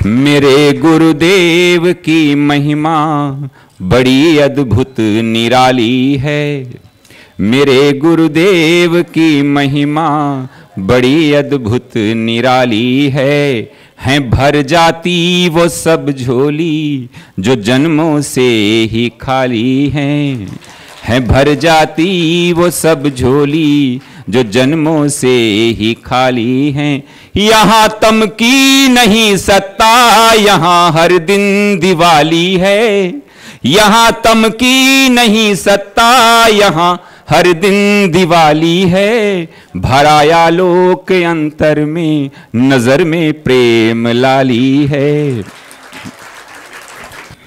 मेरे गुरुदेव की महिमा बड़ी अद्भुत निराली है। मेरे गुरुदेव की महिमा बड़ी अद्भुत निराली है भर जाती वो सब झोली जो जन्मों से ही खाली है भर जाती वो सब झोली जो जन्मों से ही खाली हैं। यहाँ तम की नहीं सत्ता, यहाँ हर दिन दिवाली है। यहाँ तम की नहीं सत्ता, यहाँ हर दिन दिवाली है। भराया लोक अंतर में, नजर में प्रेम लाली है।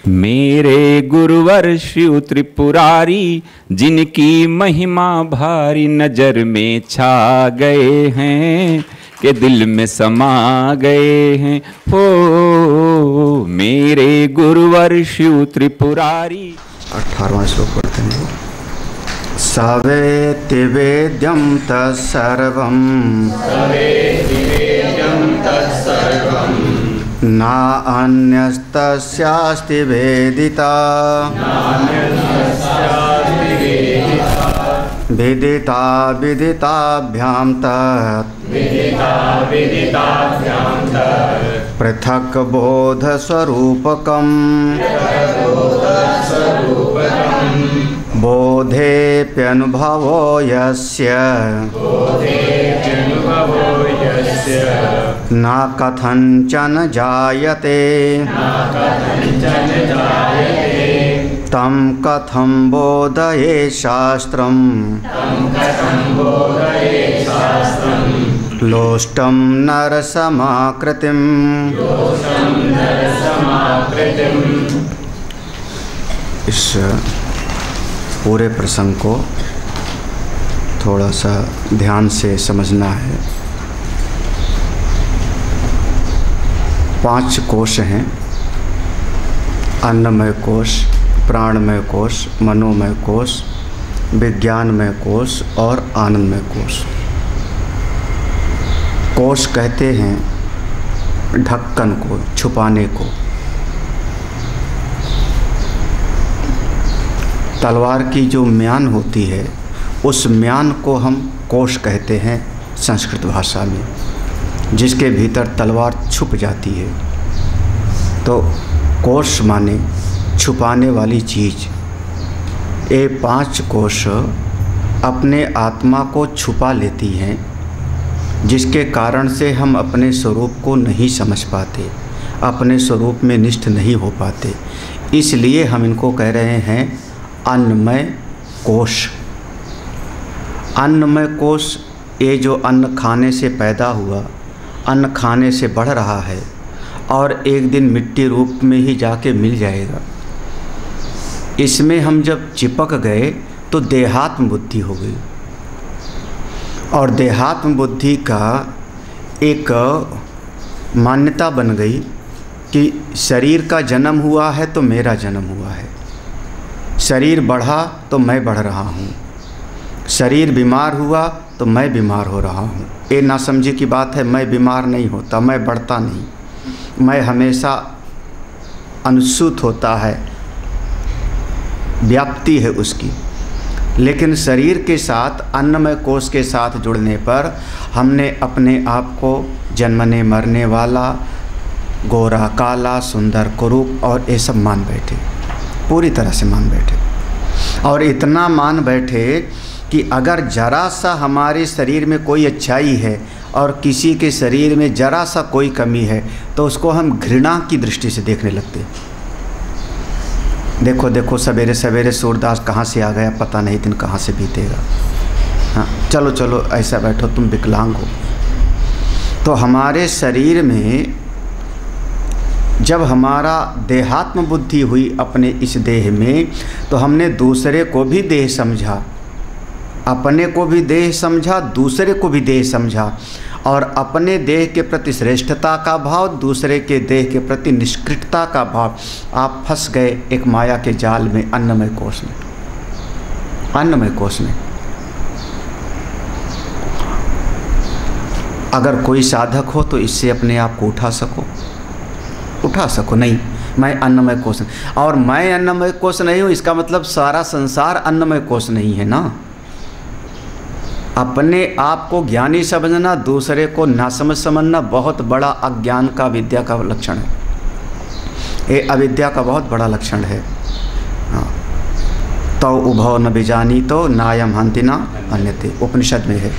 मेरे गुरुवर शिव त्रिपुरारी, जिनकी महिमा भारी नजर में छा गए हैं के दिल में समा गए हैं। हो मेरे गुरुवर शिव त्रिपुरारी। 18वां श्लोक पढ़ते हैं। सवेति वेद्यं तत्सर्वं ना अन्यस्तस्यास्ति वेदिता विदिता विदिताभ्यां तत् पृथक् बोध स्वरूपकम् बोधेऽप्यनुभवो यस्य न कथंचन जायते तं कथं बोधये शास्त्रम् लोष्टं नरसमाकृतिम्। इस पूरे प्रसंग को थोड़ा सा ध्यान से समझना है। 5 कोश हैं, अन्नमय कोश, प्राणमय कोश, मनोमय कोश, विज्ञानमय कोश और आनंदमय कोश। कोश कहते हैं ढक्कन को, छुपाने को। तलवार की जो म्यान होती है उस म्यान को हम कोश कहते हैं संस्कृत भाषा में, जिसके भीतर तलवार छुप जाती है। तो कोश माने छुपाने वाली चीज़। ये 5 कोश अपने आत्मा को छुपा लेती हैं, जिसके कारण से हम अपने स्वरूप को नहीं समझ पाते, अपने स्वरूप में निष्ठ नहीं हो पाते। इसलिए हम इनको कह रहे हैं अन्नमय कोश। अन्नमय कोश ये जो अन्न खाने से पैदा हुआ, अन्न खाने से बढ़ रहा है और एक दिन मिट्टी रूप में ही जाके मिल जाएगा। इसमें हम जब चिपक गए तो देहात्म बुद्धि हो गई, और देहात्म बुद्धि का एक मान्यता बन गई कि शरीर का जन्म हुआ है तो मेरा जन्म हुआ है, शरीर बढ़ा तो मैं बढ़ रहा हूँ, शरीर बीमार हुआ तो मैं बीमार हो रहा हूँ। ये ना समझे की बात है, मैं बीमार नहीं होता, मैं बढ़ता नहीं, मैं हमेशा अनुसूत होता है, व्याप्ति है उसकी। लेकिन शरीर के साथ, अन्नमय कोश के साथ जुड़ने पर हमने अपने आप को जन्मने मरने वाला, गोरा काला, सुंदर कुरूप और ये सब मान बैठे, पूरी तरह से मान बैठे। और इतना मान बैठे कि अगर जरा सा हमारे शरीर में कोई अच्छाई है और किसी के शरीर में जरा सा कोई कमी है तो उसको हम घृणा की दृष्टि से देखने लगते। देखो देखो सवेरे सवेरे सूरदास कहाँ से आ गया, पता नहीं दिन कहाँ से बीतेगा। हाँ चलो चलो ऐसा बैठो, तुम विकलांग हो। तो हमारे शरीर में जब हमारा देहात्म बुद्धि हुई अपने इस देह में, तो हमने दूसरे को भी देह समझा, अपने को भी देह समझा, दूसरे को भी देह समझा, और अपने देह के प्रति श्रेष्ठता का भाव, दूसरे के देह के प्रति निष्कृतता का भाव। आप फंस गए एक माया के जाल में, अन्नमय कोश में। अन्नमय कोश में अगर कोई साधक हो तो इससे अपने आप को उठा सको। उठा सको, नहीं, मैं अन्नमय कोश नहीं। और मैं अन्नमय कोश नहीं हूँ इसका मतलब सारा संसार अन्नमय कोश नहीं है ना। अपने आप को ज्ञानी समझना, दूसरे को नासमझ समझना बहुत बड़ा अज्ञान का, विद्या का लक्षण है। ये अविद्या का बहुत बड़ा लक्षण है। हाँ, तो उभव न बिजानी तो नायम हंति ना अन्यते, उपनिषद में है,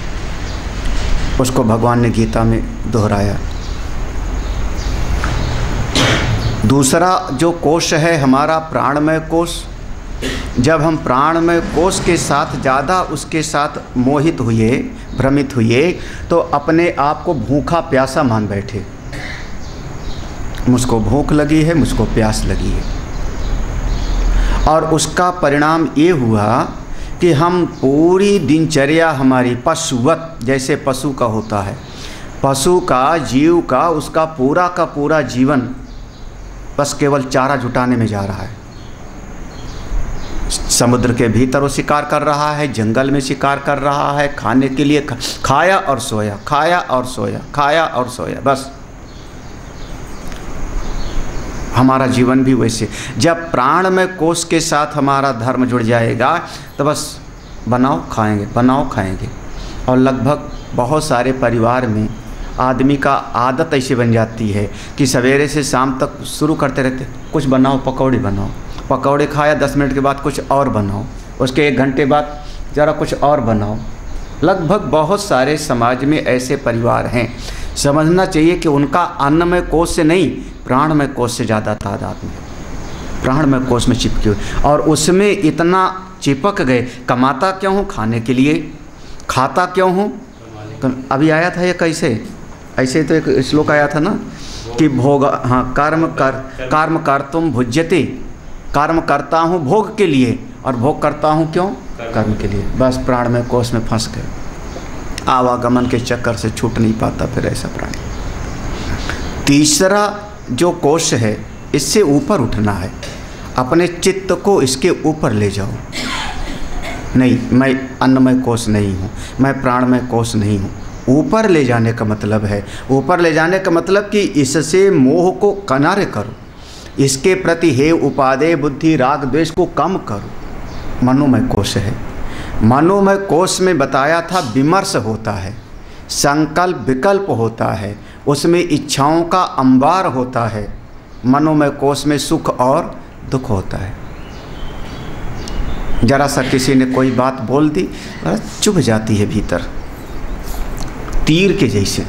उसको भगवान ने गीता में दोहराया। दूसरा जो कोश है हमारा प्राणमय कोश, जब हम प्राणमय कोश के साथ ज़्यादा उसके साथ मोहित हुए, भ्रमित हुए, तो अपने आप को भूखा प्यासा मान बैठे। मुझको भूख लगी है, मुझको प्यास लगी है, और उसका परिणाम ये हुआ कि हम पूरी दिनचर्या हमारी पशुवत, जैसे पशु का होता है, पशु का, जीव का, उसका पूरा का पूरा जीवन बस केवल चारा जुटाने में जा रहा है। समुद्र के भीतर वो शिकार कर रहा है, जंगल में शिकार कर रहा है, खाने के लिए खाया और सोया, खाया और सोया, खाया और सोया, बस। हमारा जीवन भी वैसे। जब प्राण में कोश के साथ हमारा धर्म जुड़ जाएगा तो बस बनाओ खाएंगे, बनाओ खाएंगे। और लगभग बहुत सारे परिवार में आदमी का आदत ऐसी बन जाती है कि सवेरे से शाम तक शुरू करते रहते, कुछ बनाओ, पकौड़े बनाओ, पकौड़े खाया, 10 मिनट के बाद कुछ और बनाओ, उसके 1 घंटे बाद ज़रा कुछ और बनाओ। लगभग बहुत सारे समाज में ऐसे परिवार हैं। समझना चाहिए कि उनका अन्नमय कोश से नहीं, प्राणमय कोश से ज़्यादा तादाद में, प्राणमय कोश में चिपके हुए, और उसमें इतना चिपक गए। कमाता क्यों हूँ? खाने के लिए। खाता क्यों हूँ? अभी आया था ये कैसे, ऐसे तो एक श्लोक आया था ना कि भोग, हाँ, कर्म कर्तुम भुज्यते, कर्म करता हूँ भोग के लिए, और भोग करता हूँ क्यों? कर्म के लिए। बस प्राणमय कोश में फंस गए, आवागमन के चक्कर से छूट नहीं पाता फिर ऐसा प्राणी। तीसरा जो कोश है, इससे ऊपर उठना है, अपने चित्त को इसके ऊपर ले जाओ। नहीं, मैं अन्नमय कोश नहीं हूँ, मैं प्राणमय कोश नहीं हूँ। ऊपर ले जाने का मतलब है, ऊपर ले जाने का मतलब कि इससे मोह को किनारे करो, इसके प्रति हे उपादेय बुद्धि राग द्वेष को कम करो। मनोमय कोश है। मनोमय कोश में बताया था विमर्श होता है, संकल्प विकल्प होता है, उसमें इच्छाओं का अंबार होता है। मनोमय कोश में सुख और दुख होता है। जरा सा किसी ने कोई बात बोल दी, चुभ जाती है भीतर, तीर के जैसे,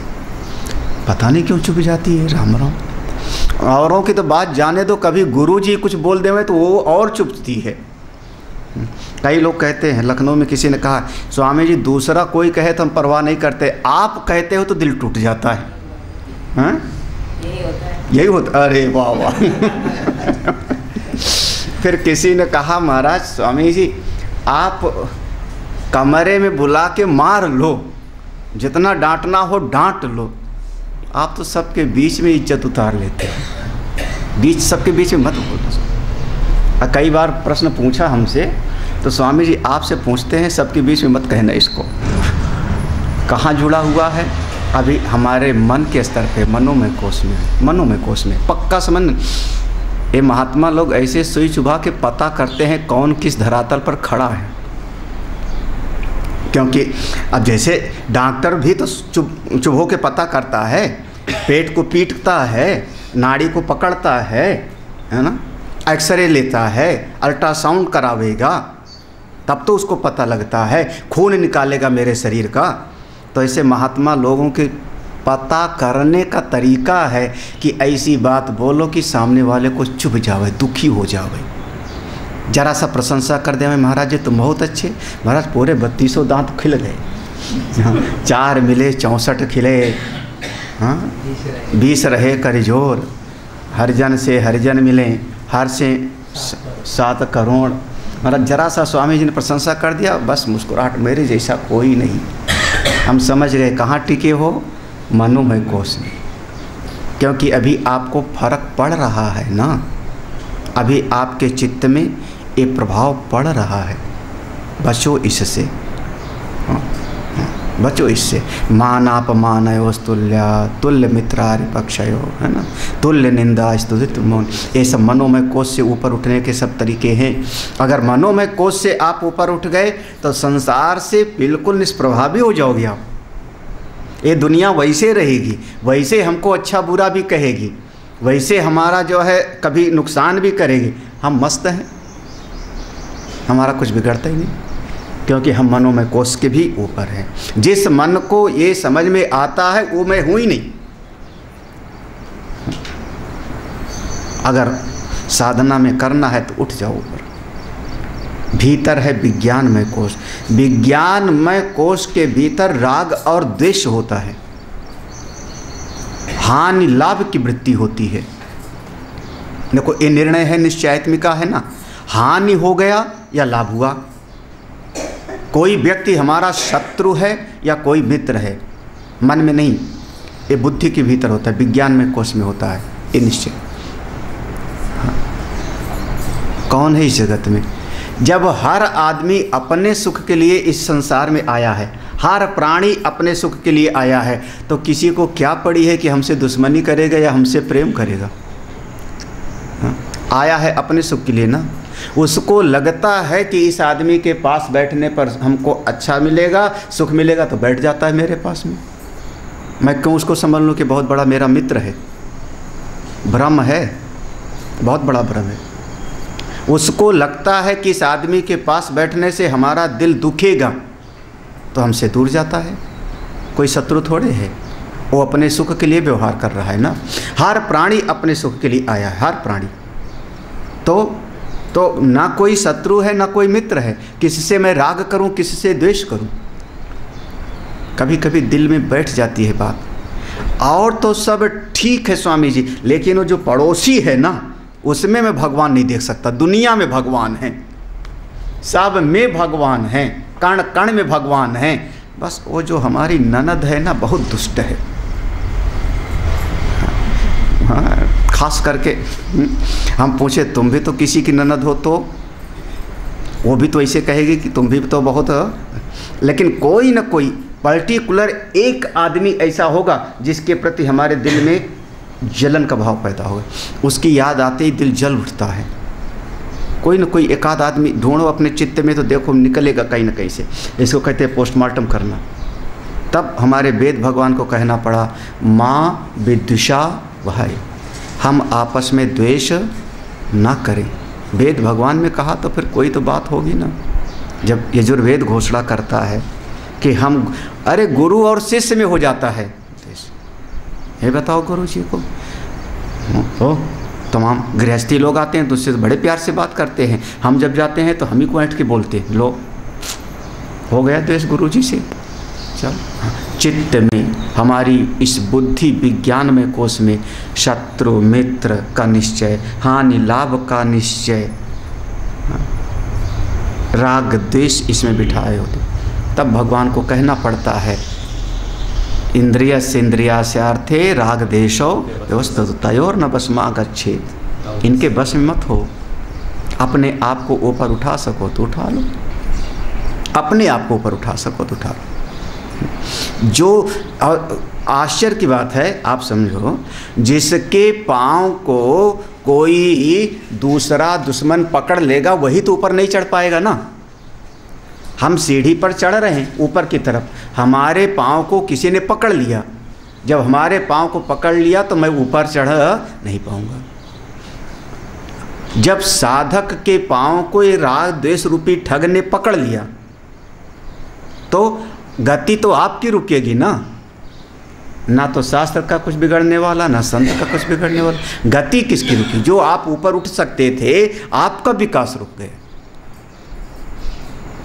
पता नहीं क्यों चुभ जाती है। राम राम। औरों की तो बात जाने दो, कभी गुरुजी कुछ बोल देवे तो वो और चुभती है। कई लोग कहते हैं, लखनऊ में किसी ने कहा, स्वामी जी दूसरा कोई कहे तो हम परवाह नहीं करते, आप कहते हो तो दिल टूट जाता है। हाँ, यही होता। अरे वाह वाह। फिर किसी ने कहा, महाराज स्वामी जी आप कमरे में बुला के मार लो, जितना डांटना हो डांट लो, आप तो सबके बीच में इज्जत उतार लेते हैं, बीच सबके बीच में मत बोलो। कई बार प्रश्न पूछा हमसे, तो स्वामी जी आपसे पूछते हैं, सबके बीच में मत कहना इसको। कहाँ जुड़ा हुआ है? अभी हमारे मन के स्तर पे, मनोमय कोश में, मनोमय कोश में पक्का समझ। ये महात्मा लोग ऐसे सुई चुभा के पता करते हैं कौन किस धरातल पर खड़ा है। क्योंकि अब जैसे डॉक्टर भी तो चुभो के पता करता है, पेट को पीटता है, नाड़ी को पकड़ता है ना, एक्सरे लेता है, अल्ट्रासाउंड करावेगा, तब तो उसको पता लगता है, खून निकालेगा मेरे शरीर का। तो ऐसे महात्मा लोगों के पता करने का तरीका है कि ऐसी बात बोलो कि सामने वाले को चुभ जावे, दुखी हो जावे। जरा सा प्रशंसा कर दे, महाराज जी तुम बहुत अच्छे, महाराज पूरे 3200 दांत खिल गए, 4 मिले 64 खिले, हाँ 20 रहे करिजोर, हरिजन से हरिजन मिले, हर से 7 करोड़। महाराज जरा सा स्वामी जी ने प्रशंसा कर दिया, बस मुस्कुराहट, मेरे जैसा कोई नहीं। हम समझ गए कहाँ टिके हो, मनोमय कोश में। क्योंकि अभी आपको फर्क पड़ रहा है ना, अभी आपके चित्त में ये प्रभाव पड़ रहा है, बचो इससे। बचो इससे। मानापमानयोस्तुल्या तुल्य मित्रारिपक्षयो, है ना, तुल्य निंदा स्तुतित मौन। ये सब मनोमय कोष से ऊपर उठने के सब तरीके हैं। अगर मनोमय कोष से आप ऊपर उठ गए तो संसार से बिल्कुल निष्प्रभावी हो जाओगे आप। ये दुनिया वैसे रहेगी, वैसे हमको अच्छा बुरा भी कहेगी, वैसे हमारा जो है कभी नुकसान भी करेगी, हम मस्त हैं, हमारा कुछ बिगड़ता ही नहीं, क्योंकि हम मनोमय कोष के भी ऊपर हैं। जिस मन को ये समझ में आता है वो मैं हूँ ही नहीं। अगर साधना में करना है तो उठ जाओ ऊपर। भीतर है विज्ञानमय कोष, विज्ञानमय कोष के भीतर राग और द्वेष होता है, हानि लाभ की वृत्ति होती है। देखो ये निर्णय है, निश्चयात्मिका है ना, हानि हो गया या लाभ हुआ। कोई व्यक्ति हमारा शत्रु है या कोई मित्र है, मन में नहीं, ये बुद्धि के भीतर होता है, विज्ञान में कोष में होता है ये निश्चय। हाँ। कौन है इस जगत में? जब हर आदमी अपने सुख के लिए इस संसार में आया है, हर प्राणी अपने सुख के लिए आया है, तो किसी को क्या पड़ी है कि हमसे दुश्मनी करेगा या हमसे प्रेम करेगा? हाँ? आया है अपने सुख के लिए ना। उसको लगता है कि इस आदमी के पास बैठने पर हमको अच्छा मिलेगा, सुख मिलेगा, तो बैठ जाता है मेरे पास में। मैं क्यों उसको समझ लूँ कि बहुत बड़ा मेरा मित्र है? भ्रम है, बहुत बड़ा भ्रम है। उसको लगता है कि इस आदमी के पास बैठने से हमारा दिल दुखेगा, तो हमसे दूर जाता है। कोई शत्रु थोड़े है, वो अपने सुख के लिए व्यवहार कर रहा है ना। हर प्राणी अपने सुख के लिए आया है, हर प्राणी। तो ना कोई शत्रु है ना कोई मित्र है। किससे मैं राग करूं, किससे द्वेष करूं? कभी कभी दिल में बैठ जाती है बात। और तो सब ठीक है स्वामी जी, लेकिन वो जो पड़ोसी है ना, उसमें मैं भगवान नहीं देख सकता। दुनिया में भगवान है, सब में भगवान है, कण कण में भगवान है। बस वो जो हमारी ननद है ना, बहुत दुष्ट है। हाँ, खास करके हम पूछे तुम भी तो किसी की ननद हो, तो वो भी तो ऐसे कहेगी कि तुम भी तो बहुत हो। लेकिन कोई ना कोई पर्टिकुलर एक आदमी ऐसा होगा जिसके प्रति हमारे दिल में जलन का भाव पैदा होगा। उसकी याद आते ही दिल जल उठता है। कोई ना कोई एक आध आदमी ढूंढो अपने चित्त में, तो देखो निकलेगा कहीं ना कहीं से। इसको कहते हैं पोस्टमार्टम करना। तब हमारे वेद भगवान को कहना पड़ा, माँ विद्विषा भाई, हम आपस में द्वेष ना करें। वेद भगवान में कहा तो फिर कोई तो बात होगी ना। जब यजुर्वेद घोषणा करता है कि हम, अरे गुरु और शिष्य में हो जाता है द्वेष। ये बताओ गुरु जी को, ओ तमाम गृहस्थी लोग आते हैं तो उससे बड़े प्यार से बात करते हैं, हम जब जाते हैं तो हम ही को ऐंठ के बोलते हैं। लो हो गया द्वेष गुरु जी से। चल, चित्त में हमारी इस बुद्धि विज्ञान में कोष में शत्रु मित्र का निश्चय, हानि लाभ का निश्चय, राग द्वेष इसमें बिठाए होते, तब भगवान को कहना पड़ता है, इंद्रिय से इंद्रियास्यार्थे राग देशो व्यवस्थितयोर न बसमा गच्छेत। इनके बस में मत हो। अपने आप को ऊपर उठा सको तो उठा लो, अपने आप को ऊपर उठा सको तो उठा लो। जो आश्चर्य की बात है, आप समझो, जिसके पाँव को कोई दूसरा दुश्मन पकड़ लेगा वही तो ऊपर नहीं चढ़ पाएगा ना। हम सीढ़ी पर चढ़ रहे हैं ऊपर की तरफ, हमारे पाँव को किसी ने पकड़ लिया। जब हमारे पाँव को पकड़ लिया तो मैं ऊपर चढ़ नहीं पाऊंगा। जब साधक के पाँव को ये राग द्वेष रूपी ठग ने पकड़ लिया तो गति तो आपकी रुकेगी ना। ना तो शास्त्र का कुछ बिगड़ने वाला, ना संत का कुछ बिगड़ने वाला। गति किसकी रुकी? जो आप ऊपर उठ सकते थे, आपका विकास रुक गया,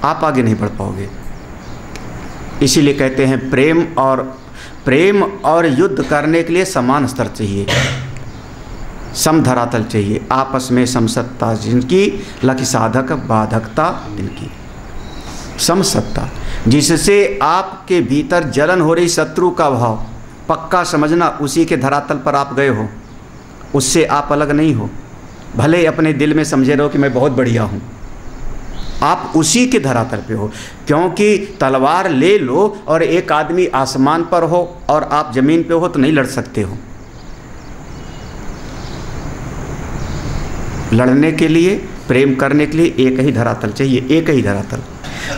आप आगे नहीं बढ़ पाओगे। इसीलिए कहते हैं प्रेम और युद्ध करने के लिए समान स्तर चाहिए, समधरातल चाहिए, आपस में समसत्ता जिनकी, लकी साधक बाधकता जिनकी, समसत्ता, जिससे आपके भीतर जलन हो रही शत्रु का भाव पक्का समझना, उसी के धरातल पर आप गए हो, उससे आप अलग नहीं हो। भले अपने दिल में समझे रहो कि मैं बहुत बढ़िया हूँ, आप उसी के धरातल पे हो। क्योंकि तलवार ले लो और एक आदमी आसमान पर हो और आप ज़मीन पे हो तो नहीं लड़ सकते हो। लड़ने के लिए, प्रेम करने के लिए एक ही धरातल चाहिए, एक ही धरातल।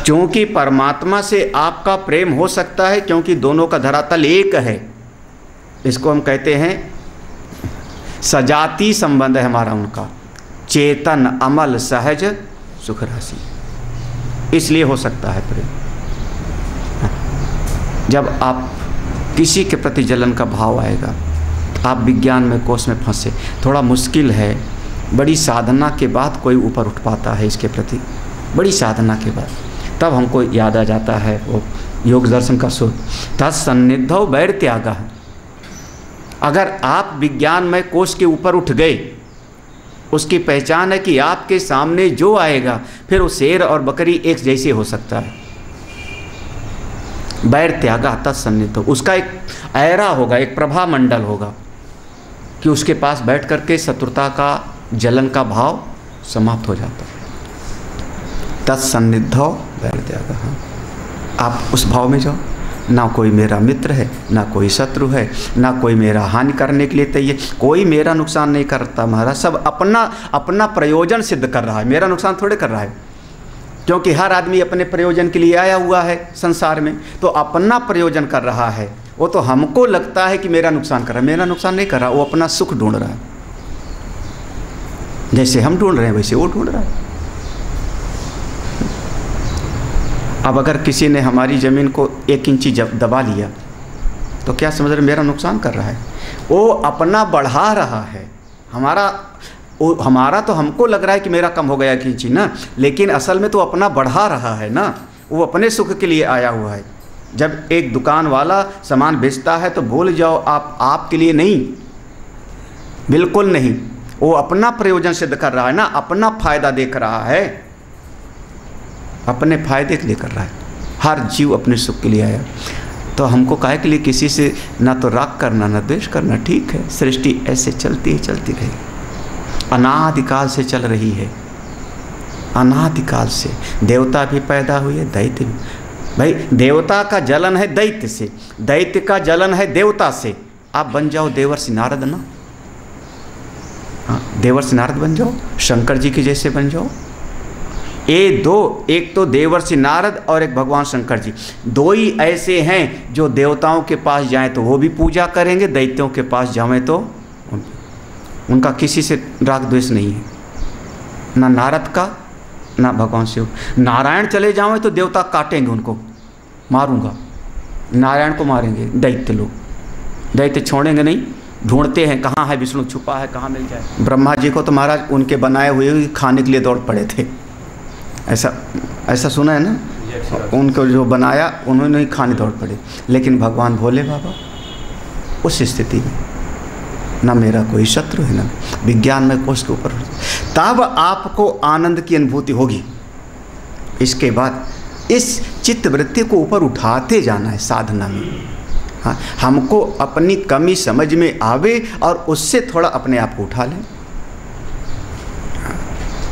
क्योंकि परमात्मा से आपका प्रेम हो सकता है क्योंकि दोनों का धरातल एक है। इसको हम कहते हैं सजाती संबंध है हमारा उनका, चेतन अमल सहज सुख राशि, इसलिए हो सकता है प्रेम। जब आप किसी के प्रति जलन का भाव आएगा, आप विज्ञान में कोष में फंसे, थोड़ा मुश्किल है, बड़ी साधना के बाद कोई ऊपर उठ पाता है इसके प्रति, बड़ी साधना के बाद तब हमको याद आ जाता है वो योग दर्शन का सूत्र, तत्सन्निधौ वैर त्यागः। अगर आप विज्ञान में कोष के ऊपर उठ गए, उसकी पहचान है कि आपके सामने जो आएगा फिर वो शेर और बकरी एक जैसे हो सकता है। वैर त्यागः तत्सन्निधौ, उसका एक ऐरा होगा, एक प्रभा मंडल होगा कि उसके पास बैठ करके शत्रुता का, जलन का भाव समाप्त हो जाता है। तत्सन्निधौ वैर त्यागः, आप उस भाव में जाओ, ना कोई मेरा मित्र है, ना कोई शत्रु है, ना कोई मेरा हानि करने के लिए तैयार, कोई मेरा नुकसान नहीं करता महाराज, सब अपना अपना प्रयोजन सिद्ध कर रहा है, मेरा नुकसान थोड़े कर रहा है। क्योंकि हर आदमी अपने प्रयोजन के लिए आया हुआ है संसार में, तो अपना प्रयोजन कर रहा है। वो तो हमको लगता है कि मेरा नुकसान कर रहा है, मेरा नुकसान नहीं कर रहा, वो अपना सुख ढूंढ रहा है। जैसे हम ढूंढ रहे हैं वैसे वो ढूंढ रहा है। अब अगर किसी ने हमारी ज़मीन को 1 इंची दबा लिया तो क्या समझ रहे मेरा नुकसान कर रहा है? वो अपना बढ़ा रहा है। हमारा तो हमको लग रहा है कि मेरा कम हो गया 1 इंची ना, लेकिन असल में तो अपना बढ़ा रहा है ना, वो अपने सुख के लिए आया हुआ है। जब एक दुकान वाला सामान बेचता है तो भूल जाओ आपके लिए नहीं, बिल्कुल नहीं, वो अपना प्रयोजन सिद्ध कर रहा है ना, अपना फायदा देख रहा है, अपने फायदे के लिए कर रहा है। हर जीव अपने सुख के लिए आया। तो हमको काहे के लिए किसी से ना तो राग करना ना द्वेष करना? ठीक है, सृष्टि ऐसे चलती है, चलती रही, अनादिकाल से चल रही है, अनादिकाल से। देवता भी पैदा हुए, दैत्य भी। भाई देवता का जलन है दैत्य से, दैत्य का जलन है देवता से। आप बन जाओ देवर्षि नारद ना, हाँ देवर्षि नारद बन जाओ, शंकर जी के जैसे बन जाओ। एक तो देवर्षि नारद और एक भगवान शंकर जी, 2 ही ऐसे हैं जो देवताओं के पास जाएं तो वो भी पूजा करेंगे, दैत्यों के पास जाएं तो उनका किसी से राग द्वेष नहीं है, ना नारद का ना भगवान शिव। नारायण चले जाओ तो देवता काटेंगे, उनको मारूंगा, नारायण को मारेंगे दैत्य लोग, दैत्य छोड़ेंगे नहीं, ढूंढते हैं कहाँ है विष्णु, छुपा है कहाँ मिल जाए। ब्रह्मा जी को तो महाराज उनके बनाए हुए खाने के लिए दौड़ पड़े थे, ऐसा सुना है ना, उनको जो बनाया उन्होंने ही खाने दौड़ पड़े। लेकिन भगवान भोले बाबा उस स्थिति में ना मेरा कोई शत्रु है, ना विज्ञान में कोष के ऊपर, तब आपको आनंद की अनुभूति होगी। इसके बाद इस चित्त वृत्ति को ऊपर उठाते जाना है साधना में। हाँ, हमको अपनी कमी समझ में आवे और उससे थोड़ा अपने आप को उठा लें,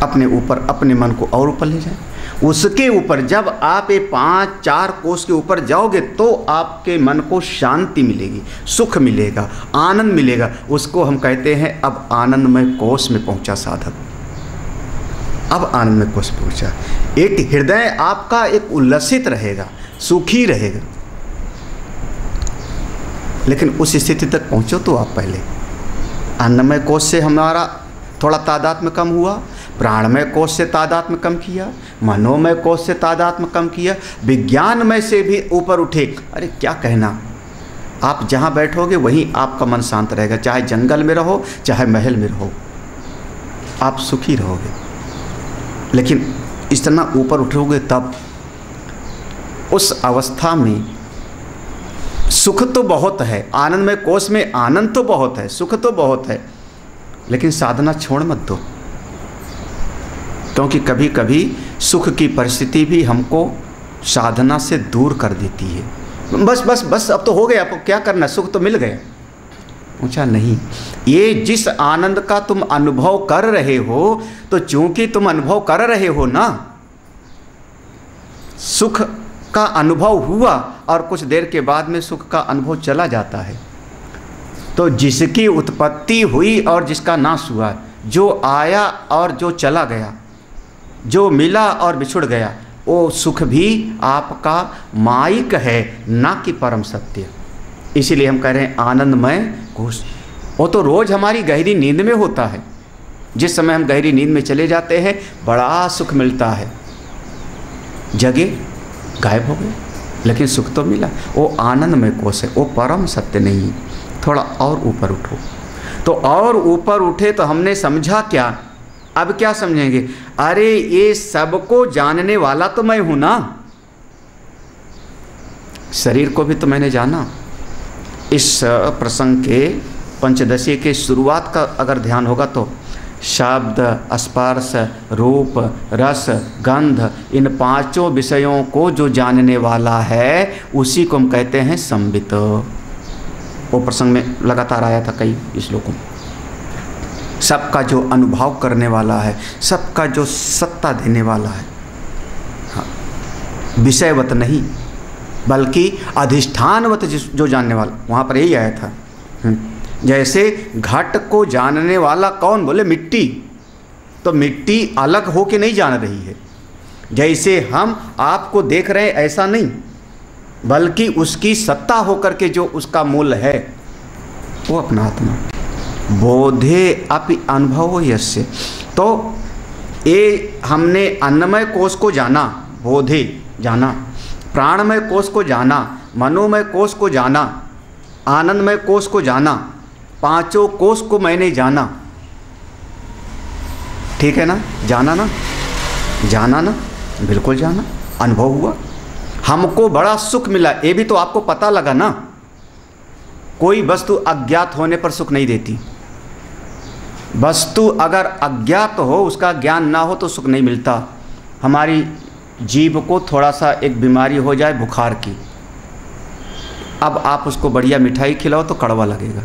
अपने ऊपर, अपने मन को और ऊपर ले जाए। उसके ऊपर जब आप ये 5-4 कोष के ऊपर जाओगे तो आपके मन को शांति मिलेगी, सुख मिलेगा, आनंद मिलेगा। उसको हम कहते हैं अब आनंदमय कोष में पहुंचा साधक, अब आनंदमय कोष पहुंचा। एक हृदय आपका एक उल्लसित रहेगा, सुखी रहेगा। लेकिन उस स्थिति तक पहुंचो तो आप पहले अन्नमय कोष से हमारा थोड़ा तादात्म्य कम हुआ, प्राणमय कोष से तादात्म्य कम किया, मनोमय कोष से तादात्म्य कम किया, विज्ञानमय से भी ऊपर उठे। अरे क्या कहना, आप जहाँ बैठोगे वहीं आपका मन शांत रहेगा, चाहे जंगल में रहो चाहे महल में रहो, आप सुखी रहोगे। लेकिन इतना ऊपर उठोगे तब उस अवस्था में सुख तो बहुत है, आनंदमय कोष में आनंद तो बहुत है, सुख तो बहुत है, लेकिन साधना छोड़ मत दो। क्योंकि कभी कभी सुख की परिस्थिति भी हमको साधना से दूर कर देती है। बस बस बस अब तो हो गया, आपको क्या करना, सुख तो मिल गया। पूछा नहीं, ये जिस आनंद का तुम अनुभव कर रहे हो, तो चूंकि तुम अनुभव कर रहे हो ना, सुख का अनुभव हुआ और कुछ देर के बाद में सुख का अनुभव चला जाता है। तो जिसकी उत्पत्ति हुई और जिसका नाश हुआ, जो आया और जो चला गया, जो मिला और बिछुड़ गया, वो सुख भी आपका मायिक है, ना कि परम सत्य। इसीलिए हम कह रहे हैं आनंदमय कोश। वो तो रोज़ हमारी गहरी नींद में होता है। जिस समय हम गहरी नींद में चले जाते हैं बड़ा सुख मिलता है, जगे गायब हो गए, लेकिन सुख तो मिला। वो आनंदमय कोश है, वो परम सत्य नहीं। थोड़ा और ऊपर उठो। तो और ऊपर उठे तो हमने समझा क्या? अब क्या समझेंगे? अरे ये सबको जानने वाला तो मैं हूं ना। शरीर को भी तो मैंने जाना। इस प्रसंग के पंचदशी के शुरुआत का अगर ध्यान होगा तो शब्द, स्पर्श, रूप, रस, गंध, इन पांचों विषयों को जो जानने वाला है उसी को हम कहते हैं संवित। वो प्रसंग में लगातार आया था कई श्लोकों में। सबका जो अनुभव करने वाला है, सबका जो सत्ता देने वाला है, हाँ, विषयवत नहीं बल्कि अधिष्ठानवत जो जानने वाला, वहाँ पर यही आया था। जैसे घट को जानने वाला कौन? बोले मिट्टी। तो मिट्टी अलग हो के नहीं जान रही है। जैसे हम आपको देख रहे हैं ऐसा नहीं, बल्कि उसकी सत्ता होकर के जो उसका मूल है वो अपना आत्मा। बोधे अपि अनुभव यस्य। तो ये हमने अन्नमय कोश को जाना, बोधे जाना, प्राणमय कोश को जाना, मनोमय कोश को जाना, आनंदमय कोश को जाना, पांचों कोश को मैंने जाना। ठीक है ना? जाना ना? जाना ना? बिल्कुल जाना। अनुभव हुआ, हमको बड़ा सुख मिला। ये भी तो आपको पता लगा ना। कोई वस्तु अज्ञात होने पर सुख नहीं देती। वस्तु अगर अज्ञात हो, उसका ज्ञान ना हो तो सुख नहीं मिलता। हमारी जीभ को थोड़ा सा एक बीमारी हो जाए बुखार की, अब आप उसको बढ़िया मिठाई खिलाओ तो कड़वा लगेगा।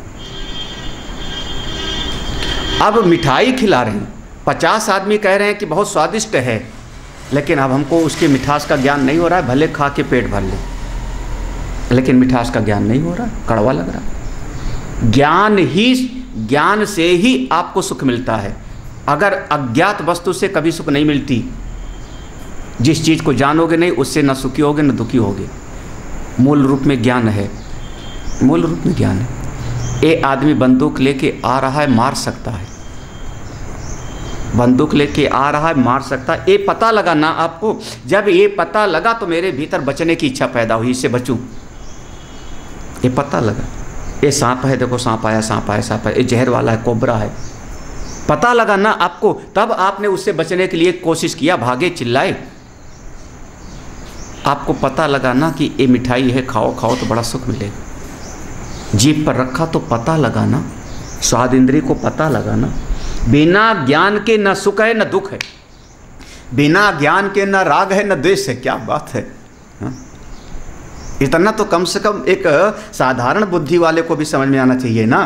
अब मिठाई खिला रहे हैं, 50 आदमी कह रहे हैं कि बहुत स्वादिष्ट है, लेकिन अब हमको उसके मिठास का ज्ञान नहीं हो रहा है। भले खा के पेट भर ले, लेकिन मिठास का ज्ञान नहीं हो रहा, कड़वा लग रहा। ज्ञान से ही आपको सुख मिलता है। अगर अज्ञात वस्तु से कभी सुख नहीं मिलती। जिस चीज़ को जानोगे नहीं उससे न सुखी होगे न दुखी होगे। मूल रूप में ज्ञान है, मूल रूप में ज्ञान है। ये आदमी बंदूक लेके आ रहा है, मार सकता है। बंदूक लेके आ रहा है, मार सकता है। ये पता लगा ना आपको। जब ये पता लगा तो मेरे भीतर बचने की इच्छा पैदा हुई, इससे बचूं। ये पता लगा, ये सांप है, देखो सांप आया, सांप आया, सांप आया, ये जहर वाला है, कोबरा है। पता लगा ना आपको, तब आपने उससे बचने के लिए कोशिश किया, भागे, चिल्लाए। आपको पता लगा ना कि ये मिठाई है, खाओ खाओ तो बड़ा सुख मिलेगा। जीभ पर रखा तो पता लगा ना, स्वाद इंद्रिय को पता लगा ना। बिना ज्ञान के न सुख है न दुख है, बिना ज्ञान के न राग है न द्वेष है। क्या बात है, हा? इतना तो कम से कम एक साधारण बुद्धि वाले को भी समझ में आना चाहिए ना,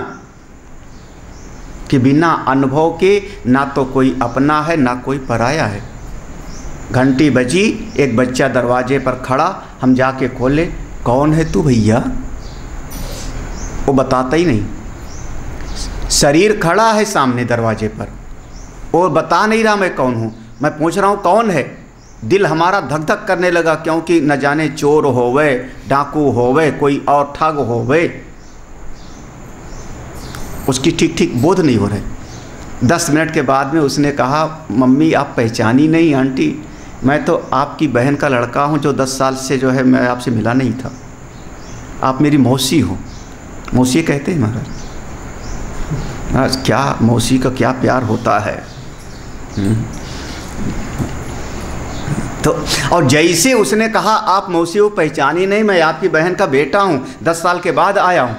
कि बिना अनुभव के ना तो कोई अपना है ना कोई पराया है। घंटी बजी, एक बच्चा दरवाजे पर खड़ा, हम जाके खोले, कौन है तू भैया? वो बताता ही नहीं। शरीर खड़ा है सामने दरवाजे पर, और बता नहीं रहा मैं कौन हूँ। मैं पूछ रहा हूँ कौन है। दिल हमारा धक धक करने लगा, क्योंकि न जाने चोर होवे, डाकू होवे, कोई और ठग होवे, उसकी ठीक ठीक बोध नहीं हो रहे। 10 मिनट के बाद में उसने कहा, मम्मी आप पहचानी नहीं आंटी, मैं तो आपकी बहन का लड़का हूँ जो 10 साल से जो है मैं आपसे मिला नहीं था। आप मेरी मौसी हो। मौसी कहते हैं महाराज। क्या मौसी का क्या प्यार होता है। तो और जैसे उसने कहा आप मौसी को पहचानी नहीं, मैं आपकी बहन का बेटा हूँ, 10 साल के बाद आया हूँ।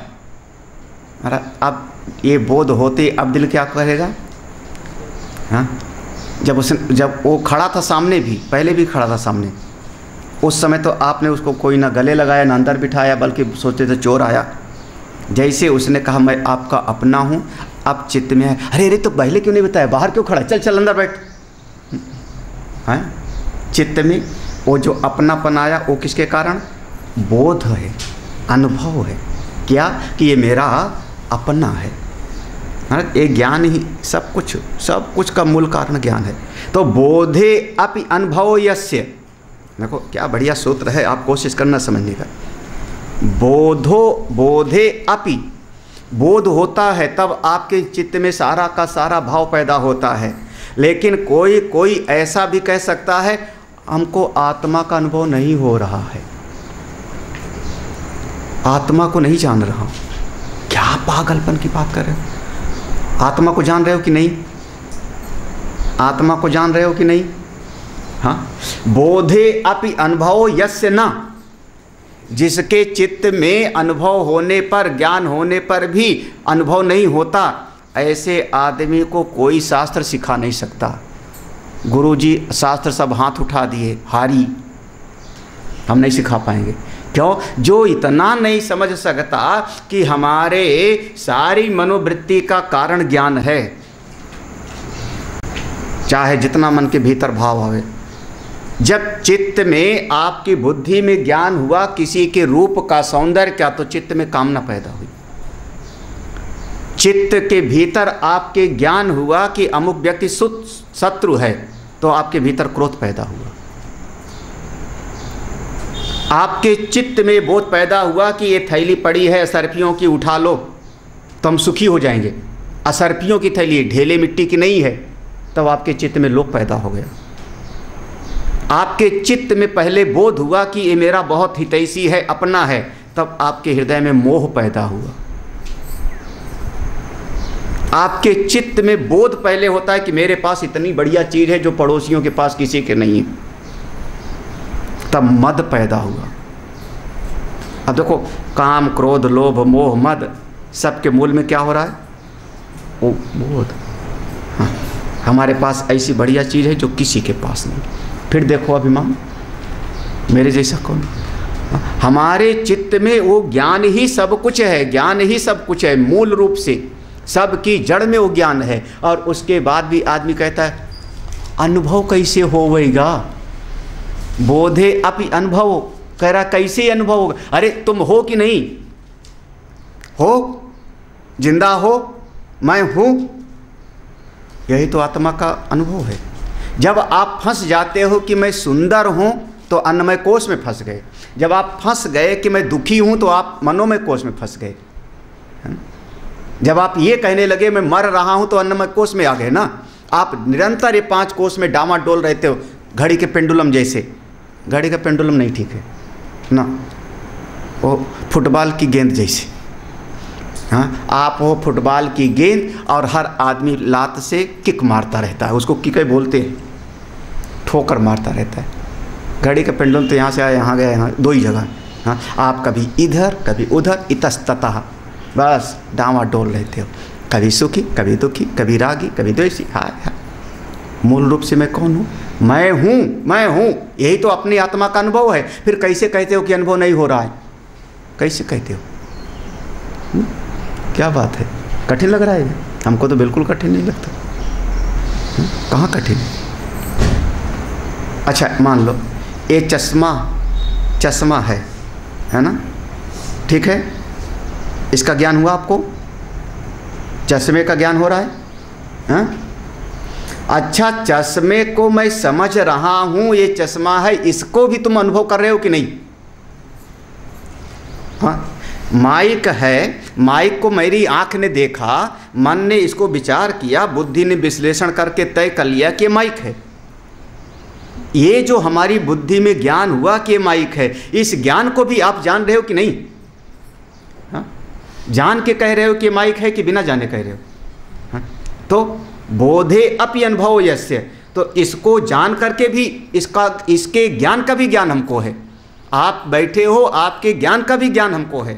महाराज अब ये बोध होते अब दिल क्या करेगा? हाँ, जब वो खड़ा था सामने, भी पहले भी खड़ा था सामने, उस समय तो आपने उसको कोई ना गले लगाया ना अंदर बिठाया, बल्कि सोचते थे चोर आया। जैसे उसने कहा मैं आपका अपना हूँ, अब चित्त में है, अरे अरे तो पहले क्यों नहीं बताया, बाहर क्यों खड़ा, चल चल अंदर बैठ। हाँ, चित्त में वो जो अपनापन आया वो किसके कारण? बोध है, अनुभव है। क्या कि ये मेरा अपना है। ये ज्ञान ही सब कुछ का मूल कारण ज्ञान है। तो बोधे अपि अनुभव यस्य, देखो क्या बढ़िया सूत्र है, आप कोशिश करना समझने का। बोधे अपि, बोध होता है तब आपके चित्त में सारा का सारा भाव पैदा होता है। लेकिन कोई ऐसा भी कह सकता है हमको आत्मा का अनुभव नहीं हो रहा है, आत्मा को नहीं जान रहा हूँ। क्या पागलपन की बात कर रहे हो? आत्मा को जान रहे हो कि नहीं? आत्मा को जान रहे हो कि नहीं? हाँ, बोधे अपि अनुभव यस्य न, जिसके चित्त में अनुभव होने पर, ज्ञान होने पर भी अनुभव नहीं होता, ऐसे आदमी को कोई शास्त्र सिखा नहीं सकता। गुरुजी शास्त्र सब हाथ उठा दिए, हारी, हम नहीं सिखा पाएंगे। क्यों? जो इतना नहीं समझ सकता कि हमारे सारी मनोवृत्ति का कारण ज्ञान है, चाहे जितना मन के भीतर भाव आवे। जब चित्त में, आपकी बुद्धि में ज्ञान हुआ किसी के रूप का, सौंदर्य का, तो चित्त में कामना पैदा हुई। चित्त के भीतर आपके ज्ञान हुआ कि अमुक व्यक्ति शत्रु है, तो आपके भीतर क्रोध पैदा हुआ। आपके चित्त में बोध पैदा हुआ कि ये थैली पड़ी है असरफियों की, उठा लो तो हम सुखी हो जाएंगे। असरफियों की थैली, ढेले मिट्टी की नहीं है, तब आपके चित्त में लोभ पैदा हो गया। आपके चित्त में पहले बोध हुआ कि ये मेरा बहुत हितैषी है, अपना है, तब आपके हृदय में मोह पैदा हुआ। आपके चित्त में बोध पहले होता है कि मेरे पास इतनी बढ़िया चीज़ है जो पड़ोसियों के पास किसी के नहीं है, तब मद पैदा हुआ। अब देखो, काम, क्रोध, लोभ, मोह, मद, सबके मूल में क्या हो रहा है? वो बोध। हाँ, हमारे पास ऐसी बढ़िया चीज़ है जो किसी के पास नहीं। फिर देखो अभिमान, मेरे जैसा कौन? हमारे चित्त में वो ज्ञान ही सब कुछ है, ज्ञान ही सब कुछ है, मूल रूप से सबकी जड़ में वो ज्ञान है। और उसके बाद भी आदमी कहता है अनुभव कैसे होवेगा? बोधे अपि अनुभव, कह रहा कैसे अनुभव होगा? अरे तुम हो कि नहीं हो? जिंदा हो, मैं हूँ, यही तो आत्मा का अनुभव है। जब आप फंस जाते हो कि मैं सुंदर हूँ, तो अन्नमय कोश में फंस गए। जब आप फंस गए कि मैं दुखी हूँ, तो आप मनोमय कोश में फंस गए। जब आप ये कहने लगे मैं मर रहा हूँ, तो अन्नमय कोश में आ गए ना। आप निरंतर ये 5 कोश में डामाडोल रहते हो, घड़ी के पेंडुलम जैसे। घड़ी का पेंडुलम नहीं ठीक है ना, वो फुटबॉल की गेंद जैसे। हाँ, आप हो फुटबॉल की गेंद, और हर आदमी लात से किक मारता रहता है, उसको किक बोलते हैं, ठोकर मारता रहता है। घड़ी का पेंडुलम तो यहाँ से आया, यहाँ गया, यहाँ, 2 ही जगह। हाँ, आप कभी इधर कभी उधर, इतस्ततः बस डामाडोल रहते हो, कभी सुखी कभी दुखी, कभी रागी कभी द्वेषी। हाय हाय, मूल रूप से मैं कौन हूँ? मैं हूँ, मैं हूँ, यही तो अपनी आत्मा का अनुभव है। फिर कैसे कहते हो कि अनुभव नहीं हो रहा है? कैसे कहते हो? क्या बात है? कठिन लग रहा है? हमको तो बिल्कुल कठिन नहीं लगता। कहाँ कठिन? अच्छा मान लो ये चश्मा है ना, ठीक है, इसका ज्ञान हुआ आपको? चश्मे का ज्ञान हो रहा है? हाँ? अच्छा, चश्मे को मैं समझ रहा हूँ, ये चश्मा है, इसको भी तुम अनुभव कर रहे हो कि नहीं? हाँ, माइक है, माइक को मेरी आँख ने देखा, मन ने इसको विचार किया, बुद्धि ने विश्लेषण करके तय कर लिया कि माइक है। ये जो हमारी बुद्धि में ज्ञान हुआ कि माइक है, इस ज्ञान को भी आप जान रहे हो कि नहीं? हाँ? जान के कह रहे हो कि माइक है कि बिना जाने कह रहे हो? हाँ? तो बोधे अपि अनुभव यस्य, तो इसको जान करके भी इसके ज्ञान का भी ज्ञान हमको है। आप बैठे हो, आपके ज्ञान का भी ज्ञान हमको है।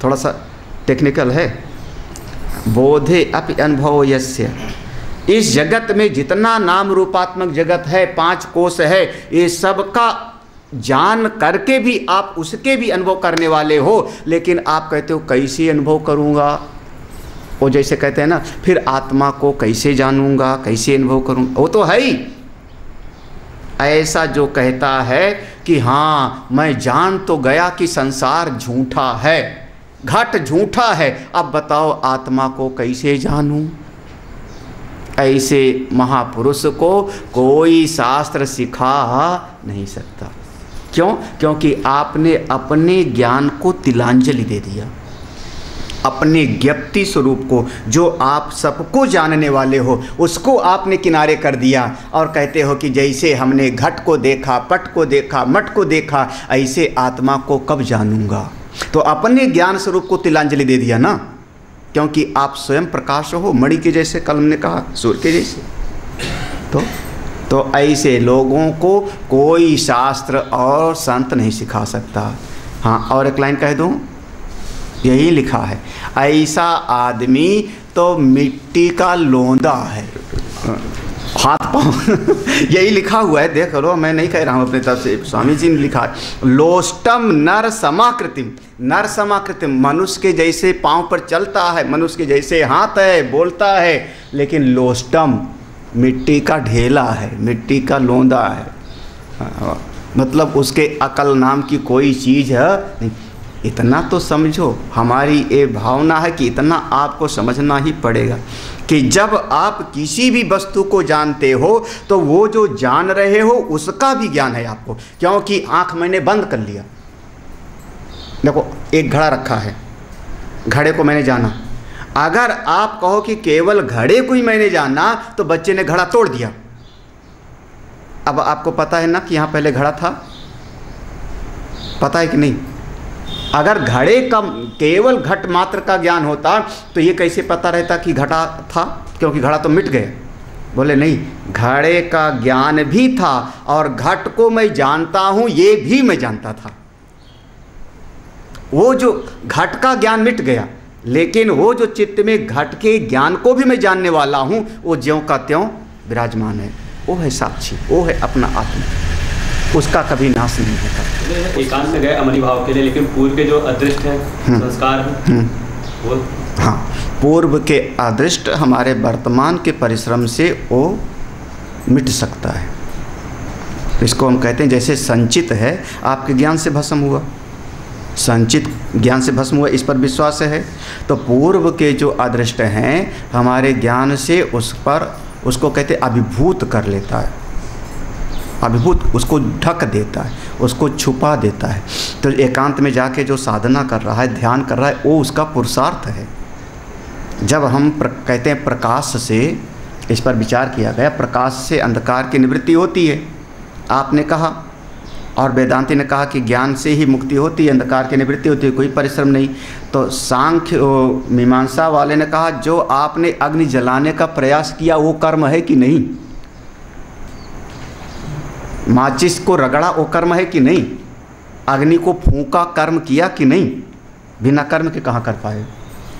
थोड़ा सा टेक्निकल है। बोधे अपि अनुभव यस्य, इस जगत में जितना नाम रूपात्मक जगत है, 5 कोश है, ये सब का जान करके भी आप उसके भी अनुभव करने वाले हो। लेकिन आप कहते हो कैसे अनुभव करूँगा? वो जैसे कहते हैं ना, फिर आत्मा को कैसे जानूंगा, कैसे अनुभव करूँगा? वो तो है ही। ऐसा जो कहता है कि हाँ मैं जान तो गया कि संसार झूठा है, घट झूठा है, अब बताओ आत्मा को कैसे जानूं। ऐसे महापुरुष को कोई शास्त्र सिखा नहीं सकता। क्यों? क्योंकि आपने अपने ज्ञान को तिलांजलि दे दिया, अपने ज्ञप्ति स्वरूप को, जो आप सबको जानने वाले हो उसको आपने किनारे कर दिया और कहते हो कि जैसे हमने घट को देखा, पट को देखा, मट को देखा, ऐसे आत्मा को कब जानूंगा। तो अपने ज्ञान स्वरूप को तिलांजलि दे दिया ना, क्योंकि आप स्वयं प्रकाश हो, मणि के जैसे, कल हमने कहा सूर्य के जैसे। तो ऐसे लोगों को कोई शास्त्र और संत नहीं सिखा सकता। हाँ, और एक लाइन कह दूँ, यही लिखा है, ऐसा आदमी तो मिट्टी का लोंदा है, हाथ पाँव यही लिखा हुआ है, देख लो, मैं नहीं कह रहा हूँ अपने तरफ से, स्वामी जी ने लिखा है, लोष्टम नर समाकृतिम, नर समाकृतिम, मनुष्य के जैसे पाँव पर चलता है, मनुष्य के जैसे हाथ है, बोलता है, लेकिन लोष्टम मिट्टी का ढेला है, मिट्टी का लोंदा है, मतलब उसके अकल नाम की कोई चीज़ है नहीं। इतना तो समझो, हमारी ये भावना है कि इतना आपको समझना ही पड़ेगा कि जब आप किसी भी वस्तु को जानते हो तो वो जो जान रहे हो उसका भी ज्ञान है आपको, क्योंकि आँख मैंने बंद कर लिया। देखो, एक घड़ा रखा है, घड़े को मैंने जाना। अगर आप कहो कि केवल घड़े को ही मैंने जाना, तो बच्चे ने घड़ा तोड़ दिया। अब आपको पता है ना कि यहाँ पहले घड़ा था, पता है कि नहीं? अगर घड़े का केवल घट मात्र का ज्ञान होता तो ये कैसे पता रहता कि घड़ा था, क्योंकि घड़ा तो मिट गया। बोले नहीं, घड़े का ज्ञान भी था और घट को मैं जानता हूँ ये भी मैं जानता था। वो जो घट का ज्ञान मिट गया, लेकिन वो जो चित्त में घट के ज्ञान को भी मैं जानने वाला हूँ, वो ज्यों का त्यों विराजमान है। वो है साक्षी, वो है अपना आत्मा, उसका कभी नाश नहीं होता। एकांत में गए अमली भाव के लिए, लेकिन पूर्व के जो अदृष्ट है संस्कार हैं वो, हाँ, पूर्व के अदृष्ट हमारे वर्तमान के परिश्रम से वो मिट सकता है। इसको हम कहते हैं जैसे संचित है, आपके ज्ञान से भस्म हुआ, संचित ज्ञान से भस्म हुआ, इस पर विश्वास है। तो पूर्व के जो अदृष्ट हैं हमारे ज्ञान से उस पर, उसको कहते अभिभूत कर लेता है, अभिभूत, उसको ढक देता है, उसको छुपा देता है। तो एकांत में जाके जो साधना कर रहा है, ध्यान कर रहा है, वो उसका पुरुषार्थ है। जब हम कहते हैं प्रकाश से, इस पर विचार किया गया, प्रकाश से अंधकार की निवृत्ति होती है, आपने कहा, और वेदांती ने कहा कि ज्ञान से ही मुक्ति होती है, अंधकार की निवृत्ति होती है, कोई परिश्रम नहीं। तो सांख्य मीमांसा वाले ने कहा जो आपने अग्नि जलाने का प्रयास किया वो कर्म है कि नहीं, माचिस को रगड़ा वो कर्म है कि नहीं, अग्नि को फूंका कर्म किया कि नहीं, बिना कर्म के कहाँ कर पाए।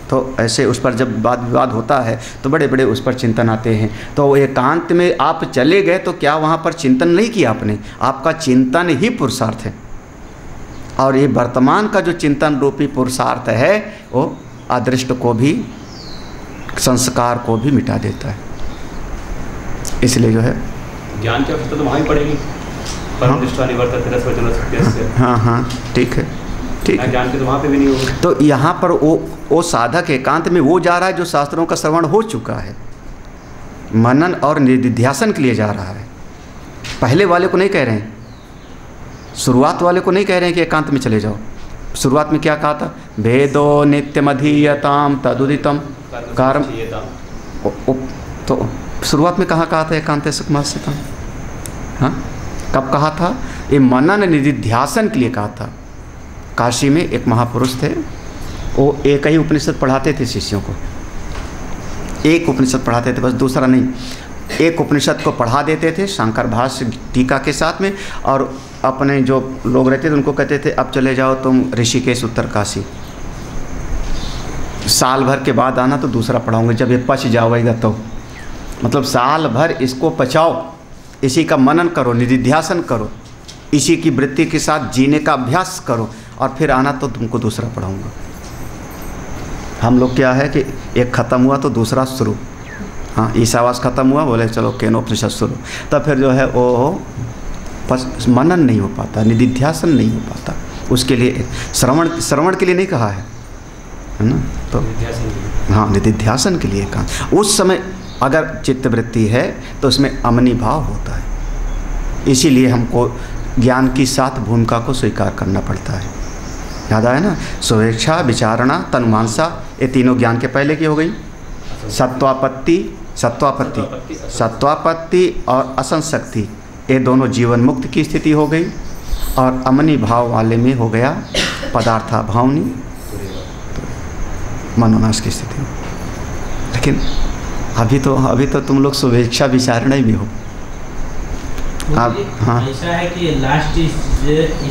तो ऐसे उस पर जब वाद विवाद होता है तो बड़े बड़े उस पर चिंतन आते हैं। तो एकांत में आप चले गए तो क्या वहाँ पर चिंतन नहीं किया आपने, आपका चिंतन ही पुरुषार्थ है। और ये वर्तमान का जो चिंतन रूपी पुरुषार्थ है वो अदृष्ट को भी, संस्कार को भी मिटा देता है। इसलिए जो है ज्ञान की आवश्यकता तो वहाँ ही पड़ेगी, परमनिष्ठा निवर्तते रस वचन सत्य। हाँ हाँ, ठीक है, ठीक है। ज्ञान के तो वहाँ पे भी नहीं होगा। तो यहाँ पर वो साधक एकांत में वो जा रहा है जो शास्त्रों का श्रवण हो चुका है, मनन और निधिध्यासन के लिए जा रहा है। पहले वाले को नहीं कह रहे हैं, शुरुआत वाले को नहीं कह रहे हैं कि एकांत में चले जाओ। शुरुआत में क्या कहा था, भेदो नित्यमधीयताम तदुदितम कर्म। तो शुरुआत में कहाँ कहा था एकांत सुखमास्यताम, हाँ, कब कहा था? ये मनन निधिध्यासन के लिए कहा था। काशी में एक महापुरुष थे, वो एक ही उपनिषद पढ़ाते थे शिष्यों को, एक उपनिषद पढ़ाते थे बस, दूसरा नहीं। एक उपनिषद को पढ़ा देते थे शंकर भाष्य टीका के साथ में, और अपने जो लोग रहते थे उनको कहते थे अब चले जाओ तुम ऋषिकेश उत्तरकाशी, साल भर के बाद आना तो दूसरा पढ़ाऊंगा, जब ये पच जाओगा तो। मतलब साल भर इसको पचाओ, इसी का मनन करो, निधिध्यासन करो, इसी की वृत्ति के साथ जीने का अभ्यास करो, और फिर आना तो तुमको दूसरा पढ़ाऊंगा। हम लोग क्या है कि एक ख़त्म हुआ तो दूसरा शुरू, हाँ, ईसावास ख़त्म हुआ, बोले चलो केनोपनिषद शुरू, तब फिर जो है वो मनन नहीं हो पाता, निधिध्यासन नहीं हो पाता। उसके लिए श्रवण के लिए नहीं कहा है ना, तो हाँ निधिध्यासन के लिए कहा। उस समय अगर चित्तवृत्ति है तो उसमें अमनी भाव होता है, इसीलिए हमको ज्ञान की 7 भूमिका को स्वीकार करना पड़ता है। याद आया ना, स्वेच्छा, विचारणा, तनुमांसा, ये तीनों ज्ञान के पहले की हो गई। सत्वापत्ति और असंशक्ति, ये दोनों जीवन मुक्त की स्थिति हो गई। और अमनी भाव वाले में हो गया पदार्था भावनी, मनोनाश की स्थिति। लेकिन अभी तो तुम लोग स्वेच्छा विचारणा में हो। आप हाँ ऐसा है कि लास्ट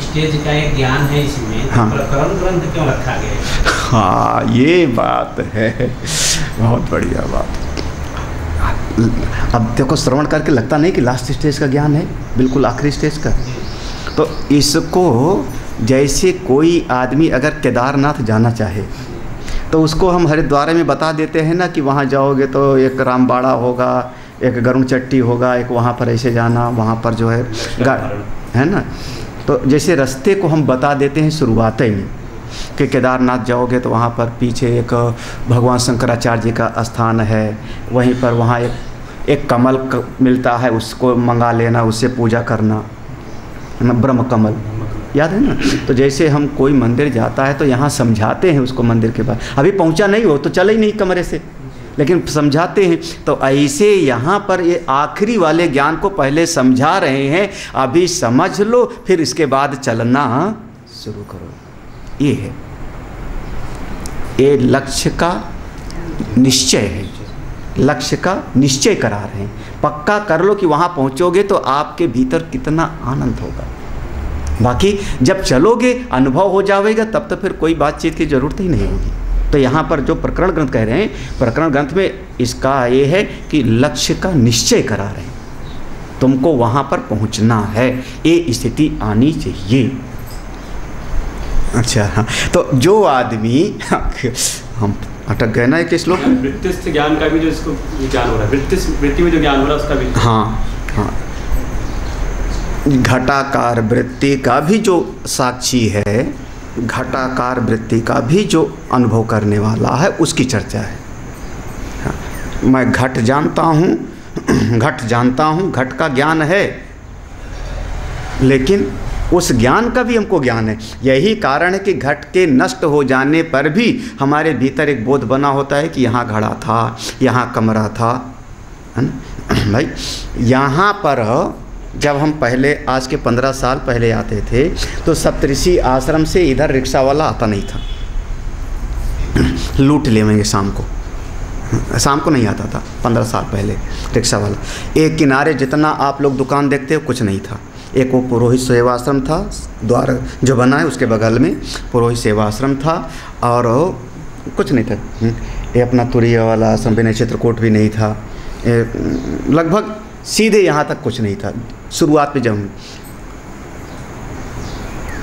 स्टेज का एक ज्ञान है इसमें, हाँ। प्रकरण ग्रंथ क्यों रखा गया है? हाँ ये बात है, बहुत बढ़िया बात। अब देखो श्रवण करके लगता नहीं कि लास्ट स्टेज का ज्ञान है, बिल्कुल आखिरी स्टेज का। तो इसको जैसे कोई आदमी अगर केदारनाथ जाना चाहे तो उसको हम हरिद्वार में बता देते हैं ना कि वहाँ जाओगे तो एक रामबाड़ा होगा, एक गरुड़ चट्टी होगा, एक वहाँ पर ऐसे जाना, वहाँ पर जो है ना। तो जैसे रास्ते को हम बता देते हैं शुरुआत में कि केदारनाथ जाओगे तो वहाँ पर पीछे एक भगवान शंकराचार्य जी का स्थान है, वहीं पर वहाँ एक कमल मिलता है, उसको मंगा लेना, उससे पूजा करना, है ना, ब्रह्म कमल, याद है ना। तो जैसे हम कोई मंदिर जाता है तो यहाँ समझाते हैं उसको मंदिर के बाद, अभी पहुँचा नहीं हो तो चले ही नहीं कमरे से, लेकिन समझाते हैं। तो ऐसे यहाँ पर ये आखिरी वाले ज्ञान को पहले समझा रहे हैं, अभी समझ लो फिर इसके बाद चलना शुरू करो। ये है, ये लक्ष्य का निश्चय है, लक्ष्य का निश्चय करा रहे हैं। पक्का कर लो कि वहाँ पहुँचोगे तो आपके भीतर कितना आनंद होगा। बाकी जब चलोगे अनुभव हो जाएगा, तब तो फिर कोई बातचीत की ज़रूरत ही नहीं होगी। तो यहाँ पर जो प्रकरण ग्रंथ कह रहे हैं, प्रकरण ग्रंथ में इसका ये है कि लक्ष्य का निश्चय करा रहे हैं, तुमको वहाँ पर पहुँचना है, ये स्थिति आनी चाहिए। अच्छा हाँ, तो जो आदमी हम अटक गए ना एक श्लोक, वृत्तिस्थ ज्ञान का भी जो इसको ज्ञान हो रहा है, वृत्ति में जो ज्ञान हो रहा है उसका भी, हाँ हाँ, घटाकार वृत्ति का भी जो साक्षी है, घटाकार वृत्ति का भी जो अनुभव करने वाला है, उसकी चर्चा है। हाँ, मैं घट जानता हूँ, घट जानता हूँ, घट का ज्ञान है, लेकिन उस ज्ञान का भी हमको ज्ञान है। यही कारण है कि घट के नष्ट हो जाने पर भी हमारे भीतर एक बोध बना होता है कि यहाँ घड़ा था, यहाँ कमरा था, है ना भाई। यहाँ पर जब हम पहले, आज के 15 साल पहले आते थे तो सप्तऋषि आश्रम से इधर रिक्शा वाला आता नहीं था, लूट लेंगे शाम को नहीं आता था 15 साल पहले रिक्शा वाला। एक किनारे जितना आप लोग दुकान देखते हो कुछ नहीं था, एक वो पुरोहित सेवा आश्रम था, द्वार जो बना है उसके बगल में पुरोहित सेवा आश्रम था, और कुछ नहीं था। ये अपना तुरीय वाला आश्रम भी नहीं, चित्रकूट भी नहीं था, लगभग सीधे यहाँ तक कुछ नहीं था शुरुआत में। जब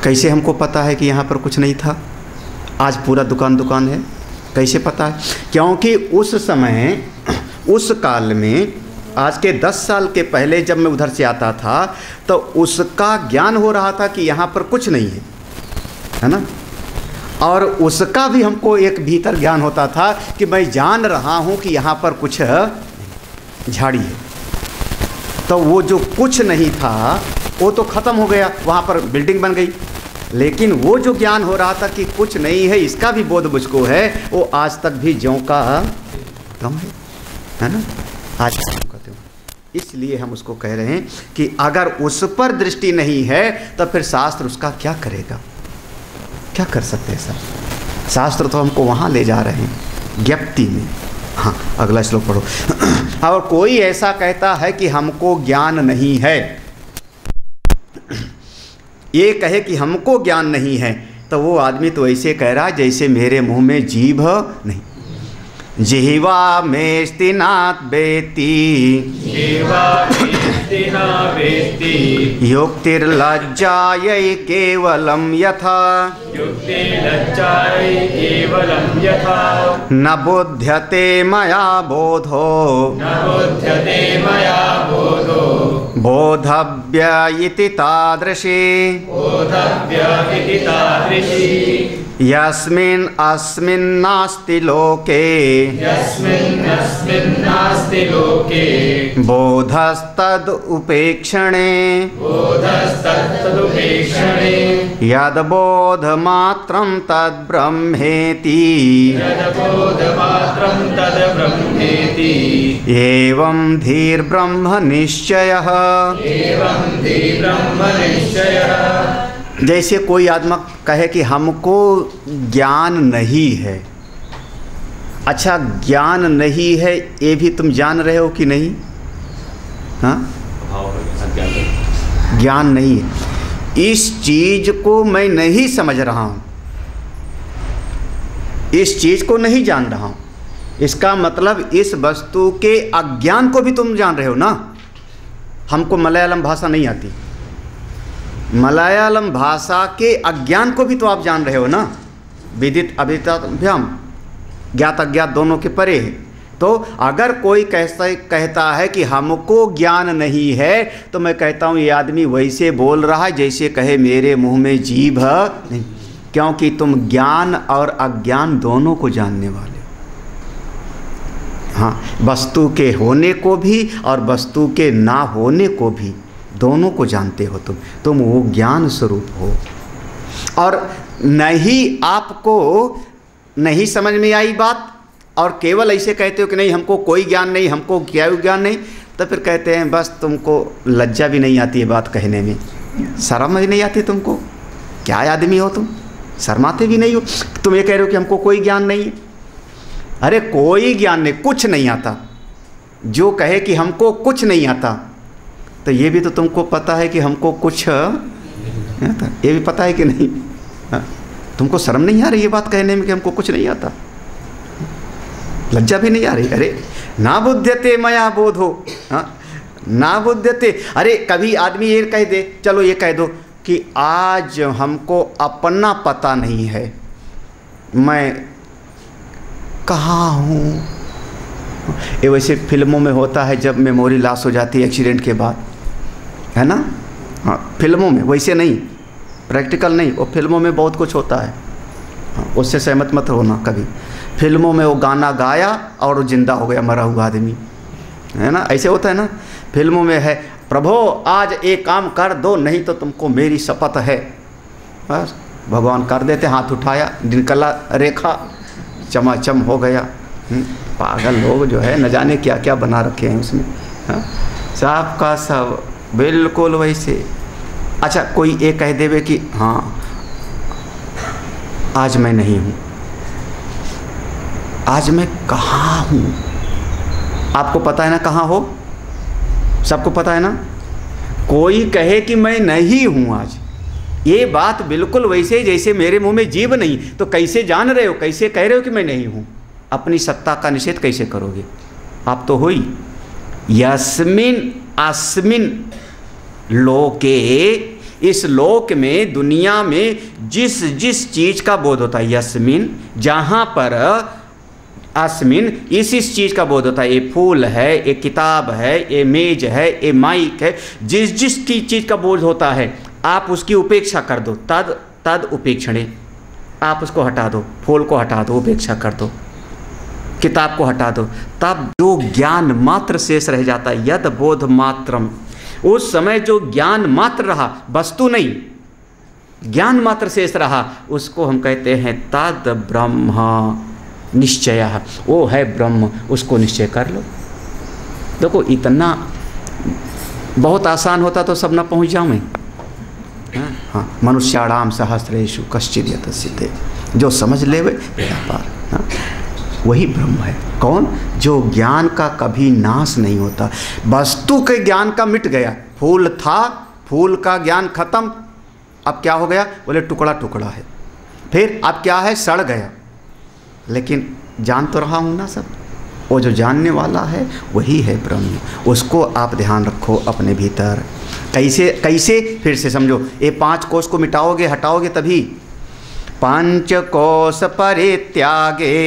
कैसे हमको पता है कि यहाँ पर कुछ नहीं था, आज पूरा दुकान है, कैसे पता है? क्योंकि उस समय, उस काल में, आज के 10 साल के पहले जब मैं उधर से आता था तो उसका ज्ञान हो रहा था कि यहाँ पर कुछ नहीं है ना। और उसका भी हमको एक भीतर ज्ञान होता था कि मैं जान रहा हूँ कि यहाँ पर कुछ झाड़ी है। तो वो जो कुछ नहीं था वो तो ख़त्म हो गया, वहाँ पर बिल्डिंग बन गई। लेकिन वो जो ज्ञान हो रहा था कि कुछ नहीं है, इसका भी बोध मुझको है, वो आज तक भी ज्यों का कम है ना, आज कहते हो। इसलिए हम उसको कह रहे हैं कि अगर उस पर दृष्टि नहीं है तो फिर शास्त्र उसका क्या करेगा, क्या कर सकते हैं सर? शास्त्र तो हमको वहाँ ले जा रहे हैं, ज्ञप्ति में। हाँ, अगला श्लोक पढ़ो। और कोई ऐसा कहता है कि हमको ज्ञान नहीं है, ये कहे कि हमको ज्ञान नहीं है, तो वो आदमी तो ऐसे कह रहा है जैसे मेरे मुंह में जीभ नहीं। जिह्वा मेस्ति नात बेति, युक्तिर्लज्जायै केवलं यथा, युक्तिर्लज्जायै केवलं यथा, न बुध्यते मया बोधो बोधव्य इति तादृशी यस्मिन् अस्मिन्नास्ति लोके बोधस्तद् उपेक्षणे यद्बोधमात्रं तद्ब्रह्मेति एवं धीर्ब्रह्म निश्चयः। जैसे कोई आत्मा कहे कि हमको ज्ञान नहीं है। अच्छा, ज्ञान नहीं है ये भी तुम जान रहे हो कि नहीं? हाँ, ज्ञान नहीं है, इस चीज को मैं नहीं समझ रहा हूँ, इस चीज को नहीं जान रहा हूँ। इसका मतलब इस वस्तु के अज्ञान को भी तुम जान रहे हो ना। हमको मलयालम भाषा नहीं आती, मलयालम भाषा के अज्ञान को भी तो आप जान रहे हो ना। विदित अविदिताभ्याम, ज्ञात अज्ञात दोनों के परे है। तो अगर कोई कहता है कि हमको ज्ञान नहीं है, तो मैं कहता हूँ ये आदमी वैसे बोल रहा है जैसे कहे मेरे मुंह में जीभ नहीं, क्योंकि तुम ज्ञान और अज्ञान दोनों को जानने वाले हो। हाँ, वस्तु के होने को भी और वस्तु के ना होने को भी दोनों को जानते हो तुम वो ज्ञान स्वरूप हो। और नहीं, आपको नहीं समझ में आई बात और केवल ऐसे कहते हो कि नहीं हमको कोई ज्ञान नहीं, हमको क्या ज्ञान नहीं, तो फिर कहते हैं बस तुमको लज्जा भी नहीं आती है बात कहने में, शर्म भी नहीं आती तुमको। क्या आदमी हो तुम, शर्माते भी नहीं हो। तुम ये कह रहे हो कि हमको कोई ज्ञान नहीं है। अरे कोई ज्ञान नहीं, कुछ नहीं आता। जो कहे कि हमको कुछ नहीं आता, तो ये भी तो तुमको पता है कि हमको कुछ नहीं आता, ये भी पता है कि नहीं? हाँ? तुमको शर्म नहीं आ रही ये बात कहने में कि हमको कुछ नहीं आता? लज्जा भी नहीं आ रही? अरे ना बुध्यते मया बोधो, हाँ, ना बुध्यते। अरे कभी आदमी ये कह दे, चलो ये कह दो कि आज हमको अपना पता नहीं है, मैं कहाँ हूँ। ये वैसे फिल्मों में होता है जब मेमोरी लॉस हो जाती है एक्सीडेंट के बाद, है ना? हाँ, फिल्मों में, वैसे नहीं, प्रैक्टिकल नहीं, वो फिल्मों में बहुत कुछ होता है। हाँ, उससे सहमत मत होना कभी। फिल्मों में वो गाना गाया और वो जिंदा हो गया, मरा हुआ आदमी, है ना? ऐसे होता है ना फिल्मों में। है प्रभु आज एक काम कर दो, नहीं तो तुमको मेरी शपथ है। बस भगवान कर देते, हाथ उठाया, निकला रेखा, चमाचम हो गया। पागल लोग जो है न जाने क्या क्या बना रखे हैं उसमें। हाँ, सब का सब बिल्कुल वैसे। अच्छा, कोई ये कह देवे कि हाँ आज मैं नहीं हूँ, आज मैं कहाँ हूँ? आपको पता है ना कहाँ हो? सबको पता है ना? कोई कहे कि मैं नहीं हूँ आज, ये बात बिल्कुल वैसे जैसे मेरे मुंह में जीभ नहीं, तो कैसे जान रहे हो, कैसे कह रहे हो कि मैं नहीं हूँ? अपनी सत्ता का निषेध कैसे करोगे? आप तो हो ही। यस्मिन अस्मिन लोके, इस लोक में, दुनिया में जिस जिस चीज का बोध होता है, यस्मिन, जहाँ पर अस्मिन, इस चीज का बोध होता है। ये फूल है, ये किताब है, ये मेज है, ये माइक है, जिस जिस की चीज का बोध होता है, आप उसकी उपेक्षा कर दो, तद उपेक्षणे, आप उसको हटा दो, फूल को हटा दो, उपेक्षा कर दो, किताब को हटा दो, तब जो ज्ञान मात्र शेष रह जाता है, यद बोध मात्रम, उस समय जो ज्ञान मात्र रहा, वस्तु नहीं, ज्ञान मात्र शेष रहा, उसको हम कहते हैं तद ब्रह्म निश्चय, वो है ब्रह्म, उसको निश्चय कर लो। देखो इतना बहुत आसान होता तो सब ना पहुँच जाऊँ मैं। हाँ, मनुष्याणाम सहस्रेषु कश्चित् यतसिद्धे, जो समझ ले वे पार। हाँ, वही ब्रह्म है। कौन? जो ज्ञान का कभी नाश नहीं होता। वस्तु के ज्ञान का मिट गया, फूल था, फूल का ज्ञान खत्म, अब क्या हो गया? बोले टुकड़ा टुकड़ा है। फिर अब क्या है? सड़ गया, लेकिन जान तो रहा हूँ ना सब। वो जो जानने वाला है वही है ब्रह्म, उसको आप ध्यान रखो अपने भीतर। कैसे कैसे? फिर से समझो, ये 5 कोष को मिटाओगे, हटाओगे, तभी पंचकोश परित्यागे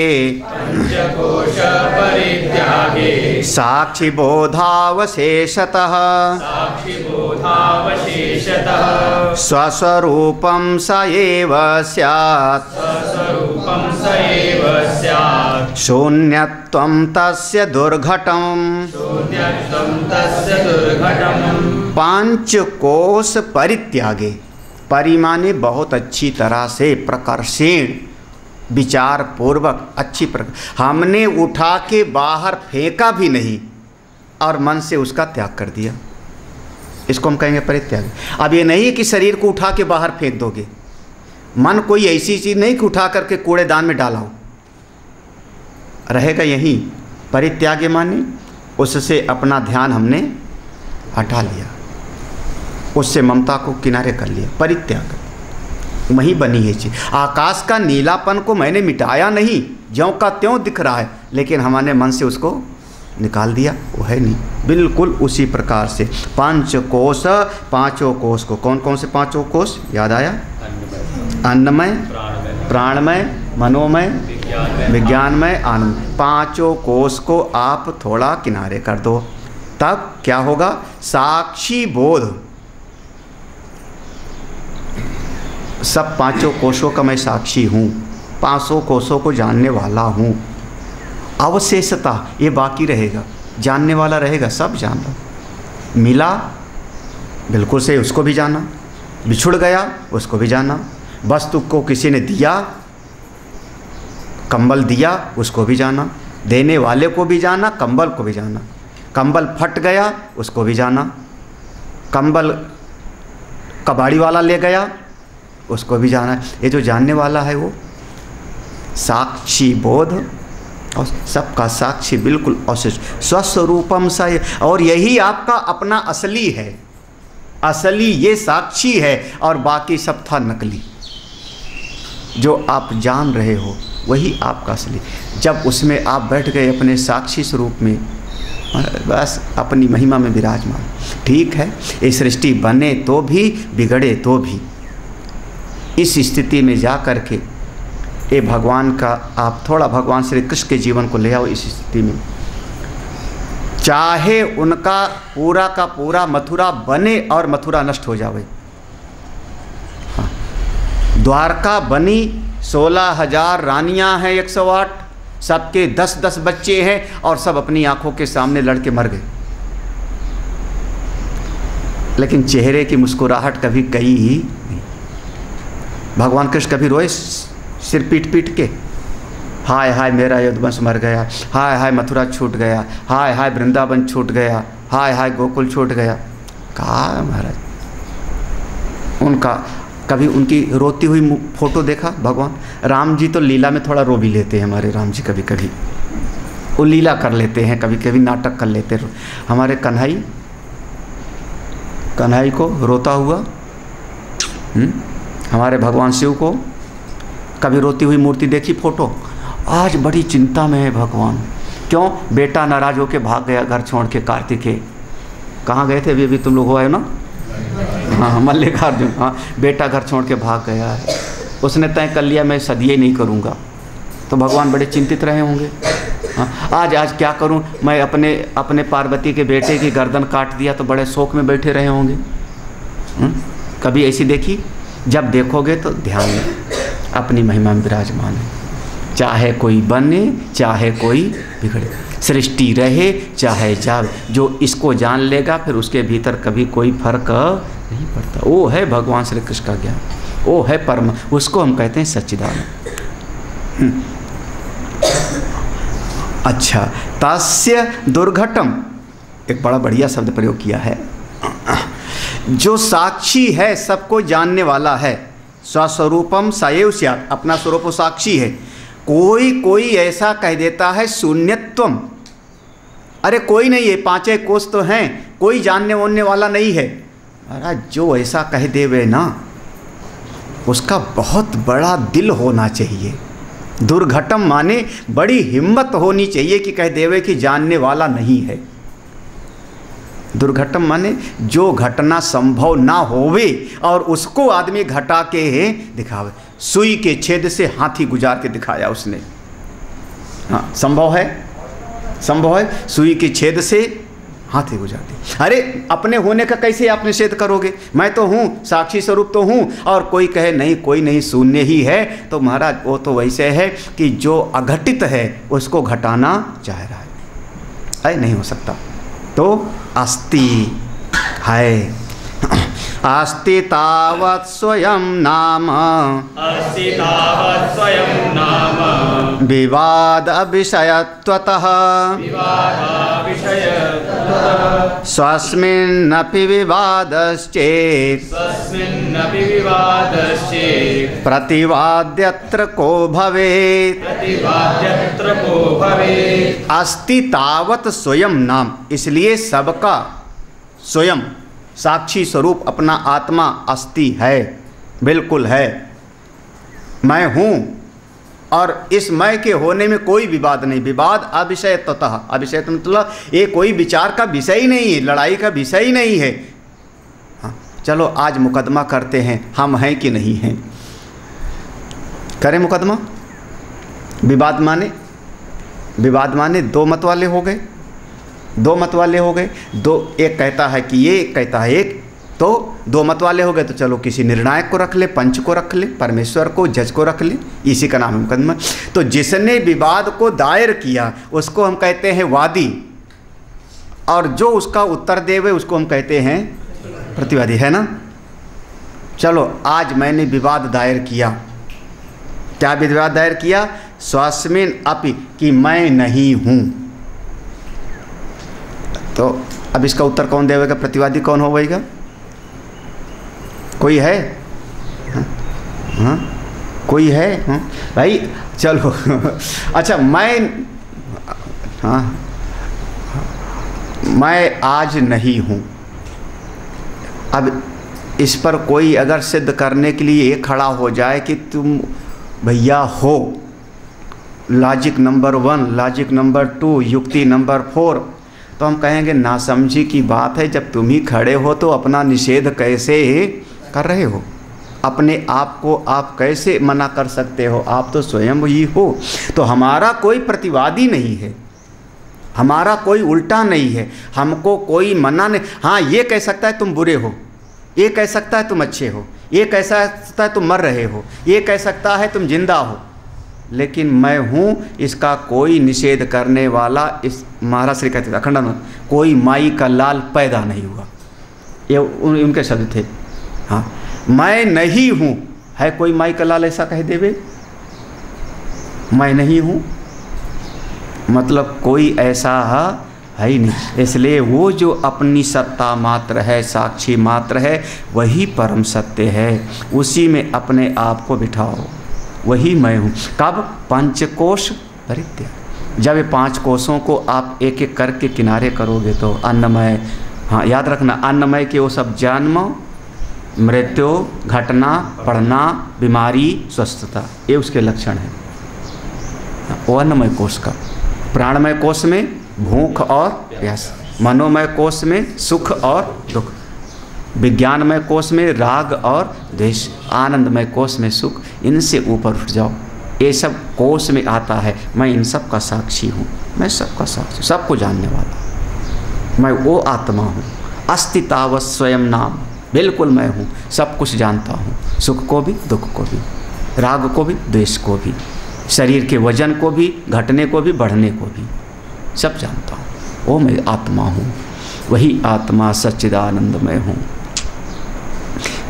पंचकोश परित्यागे साक्षी बोधावशेषतः साक्षी बोधावशेषतः स्वस्वरूपं स एव स्यात् स्वस्वरूपं स एव स्यात् शून्यत्वं तस्य दुर्घटम् शून्यत्वं तस्य दुर्घटम्। पंचकोश परित्यागे, परिमाने बहुत अच्छी तरह से प्रकर्षण विचार पूर्वक अच्छी हमने उठा के बाहर फेंका भी नहीं और मन से उसका त्याग कर दिया, इसको हम कहेंगे परित्याग। अब ये नहीं कि शरीर को उठा के बाहर फेंक दोगे, मन कोई ऐसी चीज़ नहीं कि उठा करके कूड़ेदान में डाला हो, रहेगा यहीं। परित्यागे माने उससे अपना ध्यान हमने हटा लिया, उससे ममता को किनारे कर लिया, परित्याग वहीं बनी है चीज। आकाश का नीलापन को मैंने मिटाया नहीं, ज्यों का त्यों दिख रहा है, लेकिन हमारे मन से उसको निकाल दिया, वो है नहीं। बिल्कुल उसी प्रकार से पंच कोश, पांचों कोश को, कौन कौन से पांचों कोश याद आया? अन्नमय, प्राणमय, मनोमय, विज्ञानमय, आनंद। पांचों कोश को आप थोड़ा किनारे कर दो, तब क्या होगा? साक्षी बोध। सब पांचों कोशों का मैं साक्षी हूँ, 500 कोशों को जानने वाला हूँ। अवशेषता ये बाकी रहेगा, जानने वाला रहेगा, सब जानना। मिला बिल्कुल से उसको भी जाना, बिछुड़ गया उसको भी जाना, वस्तु को किसी ने दिया, कंबल दिया उसको भी जाना, देने वाले को भी जाना, कंबल को भी जाना, कंबल फट गया उसको भी जाना, कंबल कबाड़ी वाला ले गया उसको भी जाना। ये जो जानने वाला है वो साक्षी बोध, और सबका साक्षी बिल्कुल अवशिष्ट स्वस्वरूपम सा। और यही आपका अपना असली है, असली ये साक्षी है, और बाकी सब था नकली। जो आप जान रहे हो वही आपका असली। जब उसमें आप बैठ गए अपने साक्षी स्वरूप में, बस अपनी महिमा में विराजमान। ठीक है, ये सृष्टि बने तो भी, बिगड़े तो भी, इस स्थिति में जा कर के ये भगवान का आप थोड़ा भगवान श्री कृष्ण के जीवन को ले आओ इस स्थिति में। चाहे उनका पूरा का पूरा मथुरा बने और मथुरा नष्ट हो जावे। हाँ, द्वारका बनी, 16,000 रानियां हैं, 108, सबके 10-10 बच्चे हैं, और सब अपनी आंखों के सामने लड़के मर गए, लेकिन चेहरे की मुस्कुराहट कभी गई ही नहीं। भगवान कृष्ण कभी रोए सिर पीट पीट के? हाय हाय मेरा यदुवंश मर गया, हाय हाय मथुरा छूट गया, हाय हाय वृंदावन छूट गया, हाय हाय गोकुल छूट गया? कहा महाराज? उनका कभी उनकी रोती हुई फोटो देखा? भगवान राम जी तो लीला में थोड़ा रो भी लेते हैं, हमारे राम जी कभी कभी वो लीला कर लेते हैं, कभी कभी नाटक कर लेते हैं। हमारे कन्हई को रोता हुआ, हमारे भगवान शिव को कभी रोती हुई मूर्ति देखी फोटो? आज बड़ी चिंता में है भगवान। क्यों? बेटा नाराज होके भाग गया घर छोड़ के। कार्तिकेय कहाँ गए थे? अभी तुम लोग हो आए ना? हाँ, मल्लिकार्जुन। हाँ, बेटा घर छोड़ के भाग गया है, उसने तय कर लिया मैं सदिये नहीं करूँगा। तो भगवान बड़े चिंतित रहे होंगे। हाँ, आज क्या करूँ मैं? अपने पार्वती के बेटे की गर्दन काट दिया, तो बड़े शोक में बैठे रहे होंगे। कभी ऐसी देखी? जब देखोगे तो ध्यान में अपनी महिमा में विराजमान है। चाहे कोई बने, चाहे कोई बिगड़े, सृष्टि रहे चाहे जाए, जो इसको जान लेगा फिर उसके भीतर कभी कोई फर्क नहीं पड़ता। वो है भगवान श्री कृष्ण का ज्ञान, वो है परम, उसको हम कहते हैं सच्चिदानंद। अच्छा, तस्य दुर्घटम, एक बड़ा बढ़िया शब्द प्रयोग किया है। जो साक्षी है, सबको जानने वाला है, स्वस्वरूपम सएव स्यात्, अपना स्वरूप साक्षी है। कोई ऐसा कह देता है शून्यत्वम, अरे कोई नहीं है, 5 कोश तो हैं, कोई जानने वानने वाला नहीं है। महाराज जो ऐसा कह देवे ना, उसका बहुत बड़ा दिल होना चाहिए। दुर्घटम माने बड़ी हिम्मत होनी चाहिए कि कह देवे कि जानने वाला नहीं है। दुर्घटम माने जो घटना संभव ना होवे और उसको आदमी घटा के दिखावे। सुई के छेद से हाथी गुजार के दिखाया उसने। हाँ, संभव है, संभव है, सुई के छेद से हाथी गुजार दी। अरे अपने होने का कैसे आप निषेध करोगे? मैं तो हूँ, साक्षी स्वरूप तो हूँ, और कोई कहे नहीं कोई नहीं शून्य ही है, तो महाराज वो तो वैसे है कि जो अघटित है उसको घटाना चाह रहा है। अरे नहीं हो सकता। तो अस्ति है, अस्ति तावत् स्वयं नाम, अस्ति तावत् स्वयं नाम, विवाद विषयत्वतः, विवादाविषयत्वतः, स्वस्मिन्नपि विवादश्चेत्, स्वस्मिन्नपि विवादश्चेत्, प्रतिवाद्यत्र को भवेत्, प्रतिवाद्यत्र को भवेत्। अस्ति तावत् स्वयं नाम, इसलिए सबका स्वयं साक्षी स्वरूप अपना आत्मा अस्ति है, बिल्कुल है, मैं हूँ, और इस मैं के होने में कोई विवाद नहीं। विवाद अविषयत्वतः, अविषय मतलब ये कोई विचार का विषय ही नहीं है, लड़ाई का विषय ही नहीं है। हाँ, चलो आज मुकदमा करते हैं, हम हैं कि नहीं हैं, करें मुकदमा। विवाद माने दो मत वाले हो गए, दो मत वाले हो गए, दो, एक कहता है कि ये, एक कहता है एक, तो दो मत वाले हो गए, तो चलो किसी निर्णायक को रख ले, पंच को रख ले, परमेश्वर को, जज को रख ले, इसी का नाम है मुकदमा। तो जिसने विवाद को दायर किया उसको हम कहते हैं वादी, और जो उसका उत्तर देवे उसको हम कहते हैं प्रतिवादी, है ना। चलो आज मैंने विवाद दायर किया, क्या विवाद दायर किया? स्वस्मिन् अपि, कि मैं नहीं हूँ। तो अब इसका उत्तर कौन देगा? प्रतिवादी कौन होगा? कोई है? हाँ, कोई है? हाँ भाई चलो अच्छा, मैं आज नहीं हूँ। अब इस पर कोई अगर सिद्ध करने के लिए ये खड़ा हो जाए कि तुम भैया हो, लॉजिक नंबर 1, लॉजिक नंबर 2, युक्ति नंबर 4, तो हम कहेंगे नासमझी की बात है। जब तुम ही खड़े हो तो अपना निषेध कैसे कर रहे हो? अपने आप को आप कैसे मना कर सकते हो? आप तो स्वयं ही हो। तो हमारा कोई प्रतिवादी नहीं है, हमारा कोई उल्टा नहीं है, हमको कोई मना नहीं। हाँ, ये कह सकता है तुम बुरे हो, ये कह सकता है तुम अच्छे हो, ये कह सकता है तुम मर रहे हो, ये कह सकता है तुम जिंदा हो, लेकिन मैं हूँ इसका कोई निषेध करने वाला, इस महाराज श्री कहते थे अखंडानंद, कोई माई का लाल पैदा नहीं हुआ, ये उनके शब्द थे। हाँ, मैं नहीं हूँ, है कोई माई का लाल ऐसा कह देवे? मैं नहीं हूँ मतलब कोई ऐसा है ही नहीं। इसलिए वो जो अपनी सत्ता मात्र है, साक्षी मात्र है, वही परम सत्य है, उसी में अपने आप को बिठाओ, वही मैं हूँ। कब? पंचकोश परित्याग। जब ये 5 कोशों को आप एक एक करके किनारे करोगे तो अन्नमय, हाँ याद रखना, अन्नमय के वो सब जन्म, मृत्यु, घटना, पढ़ना, बीमारी, स्वस्थता, ये उसके लक्षण हैं। वो अन्नमय कोश का। प्राणमय कोश में भूख और प्यास, मनोमय कोश में सुख और दुख, विज्ञानमय कोश में राग और द्वेष, आनंदमय कोश में सुख। इनसे ऊपर उठ जाओ, ये सब कोश में आता है। मैं इन सब का साक्षी हूँ, मैं सबका साक्षी, सबको जानने वाला, मैं वो आत्मा हूँ। अस्ति तावत् स्वयं नाम, बिल्कुल मैं हूँ, सब कुछ जानता हूँ, सुख को भी, दुख को भी, राग को भी, द्वेष को भी, शरीर के वजन को भी, घटने को भी, बढ़ने को भी, सब जानता हूँ। वो मैं आत्मा हूँ, वही आत्मा सच्चिदानंदमय हूँ।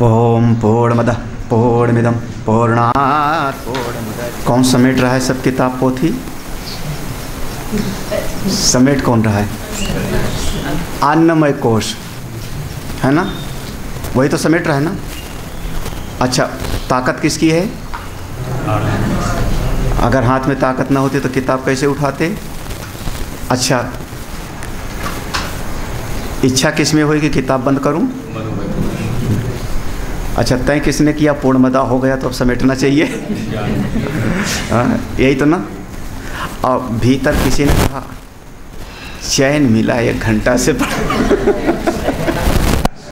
ओम पूर्णमदः पूर्णमिदं पूर्णात् पूर्णमुदच्यते। कौन समेट रहा है सब किताब पोथी? समेट कौन रहा है? अन्नमय कोश है ना, वही तो समेट रहा है ना। अच्छा, ताकत किसकी है? अगर हाथ में ताकत ना होती तो किताब कैसे उठाते? अच्छा, इच्छा किस में हुई कि किताब बंद करूं? अच्छा, तय किसने किया? पूर्णमदा हो गया तो अब समेटना चाहिए। यही तो ना। और भीतर किसी ने कहा चैन मिला 1 घंटा से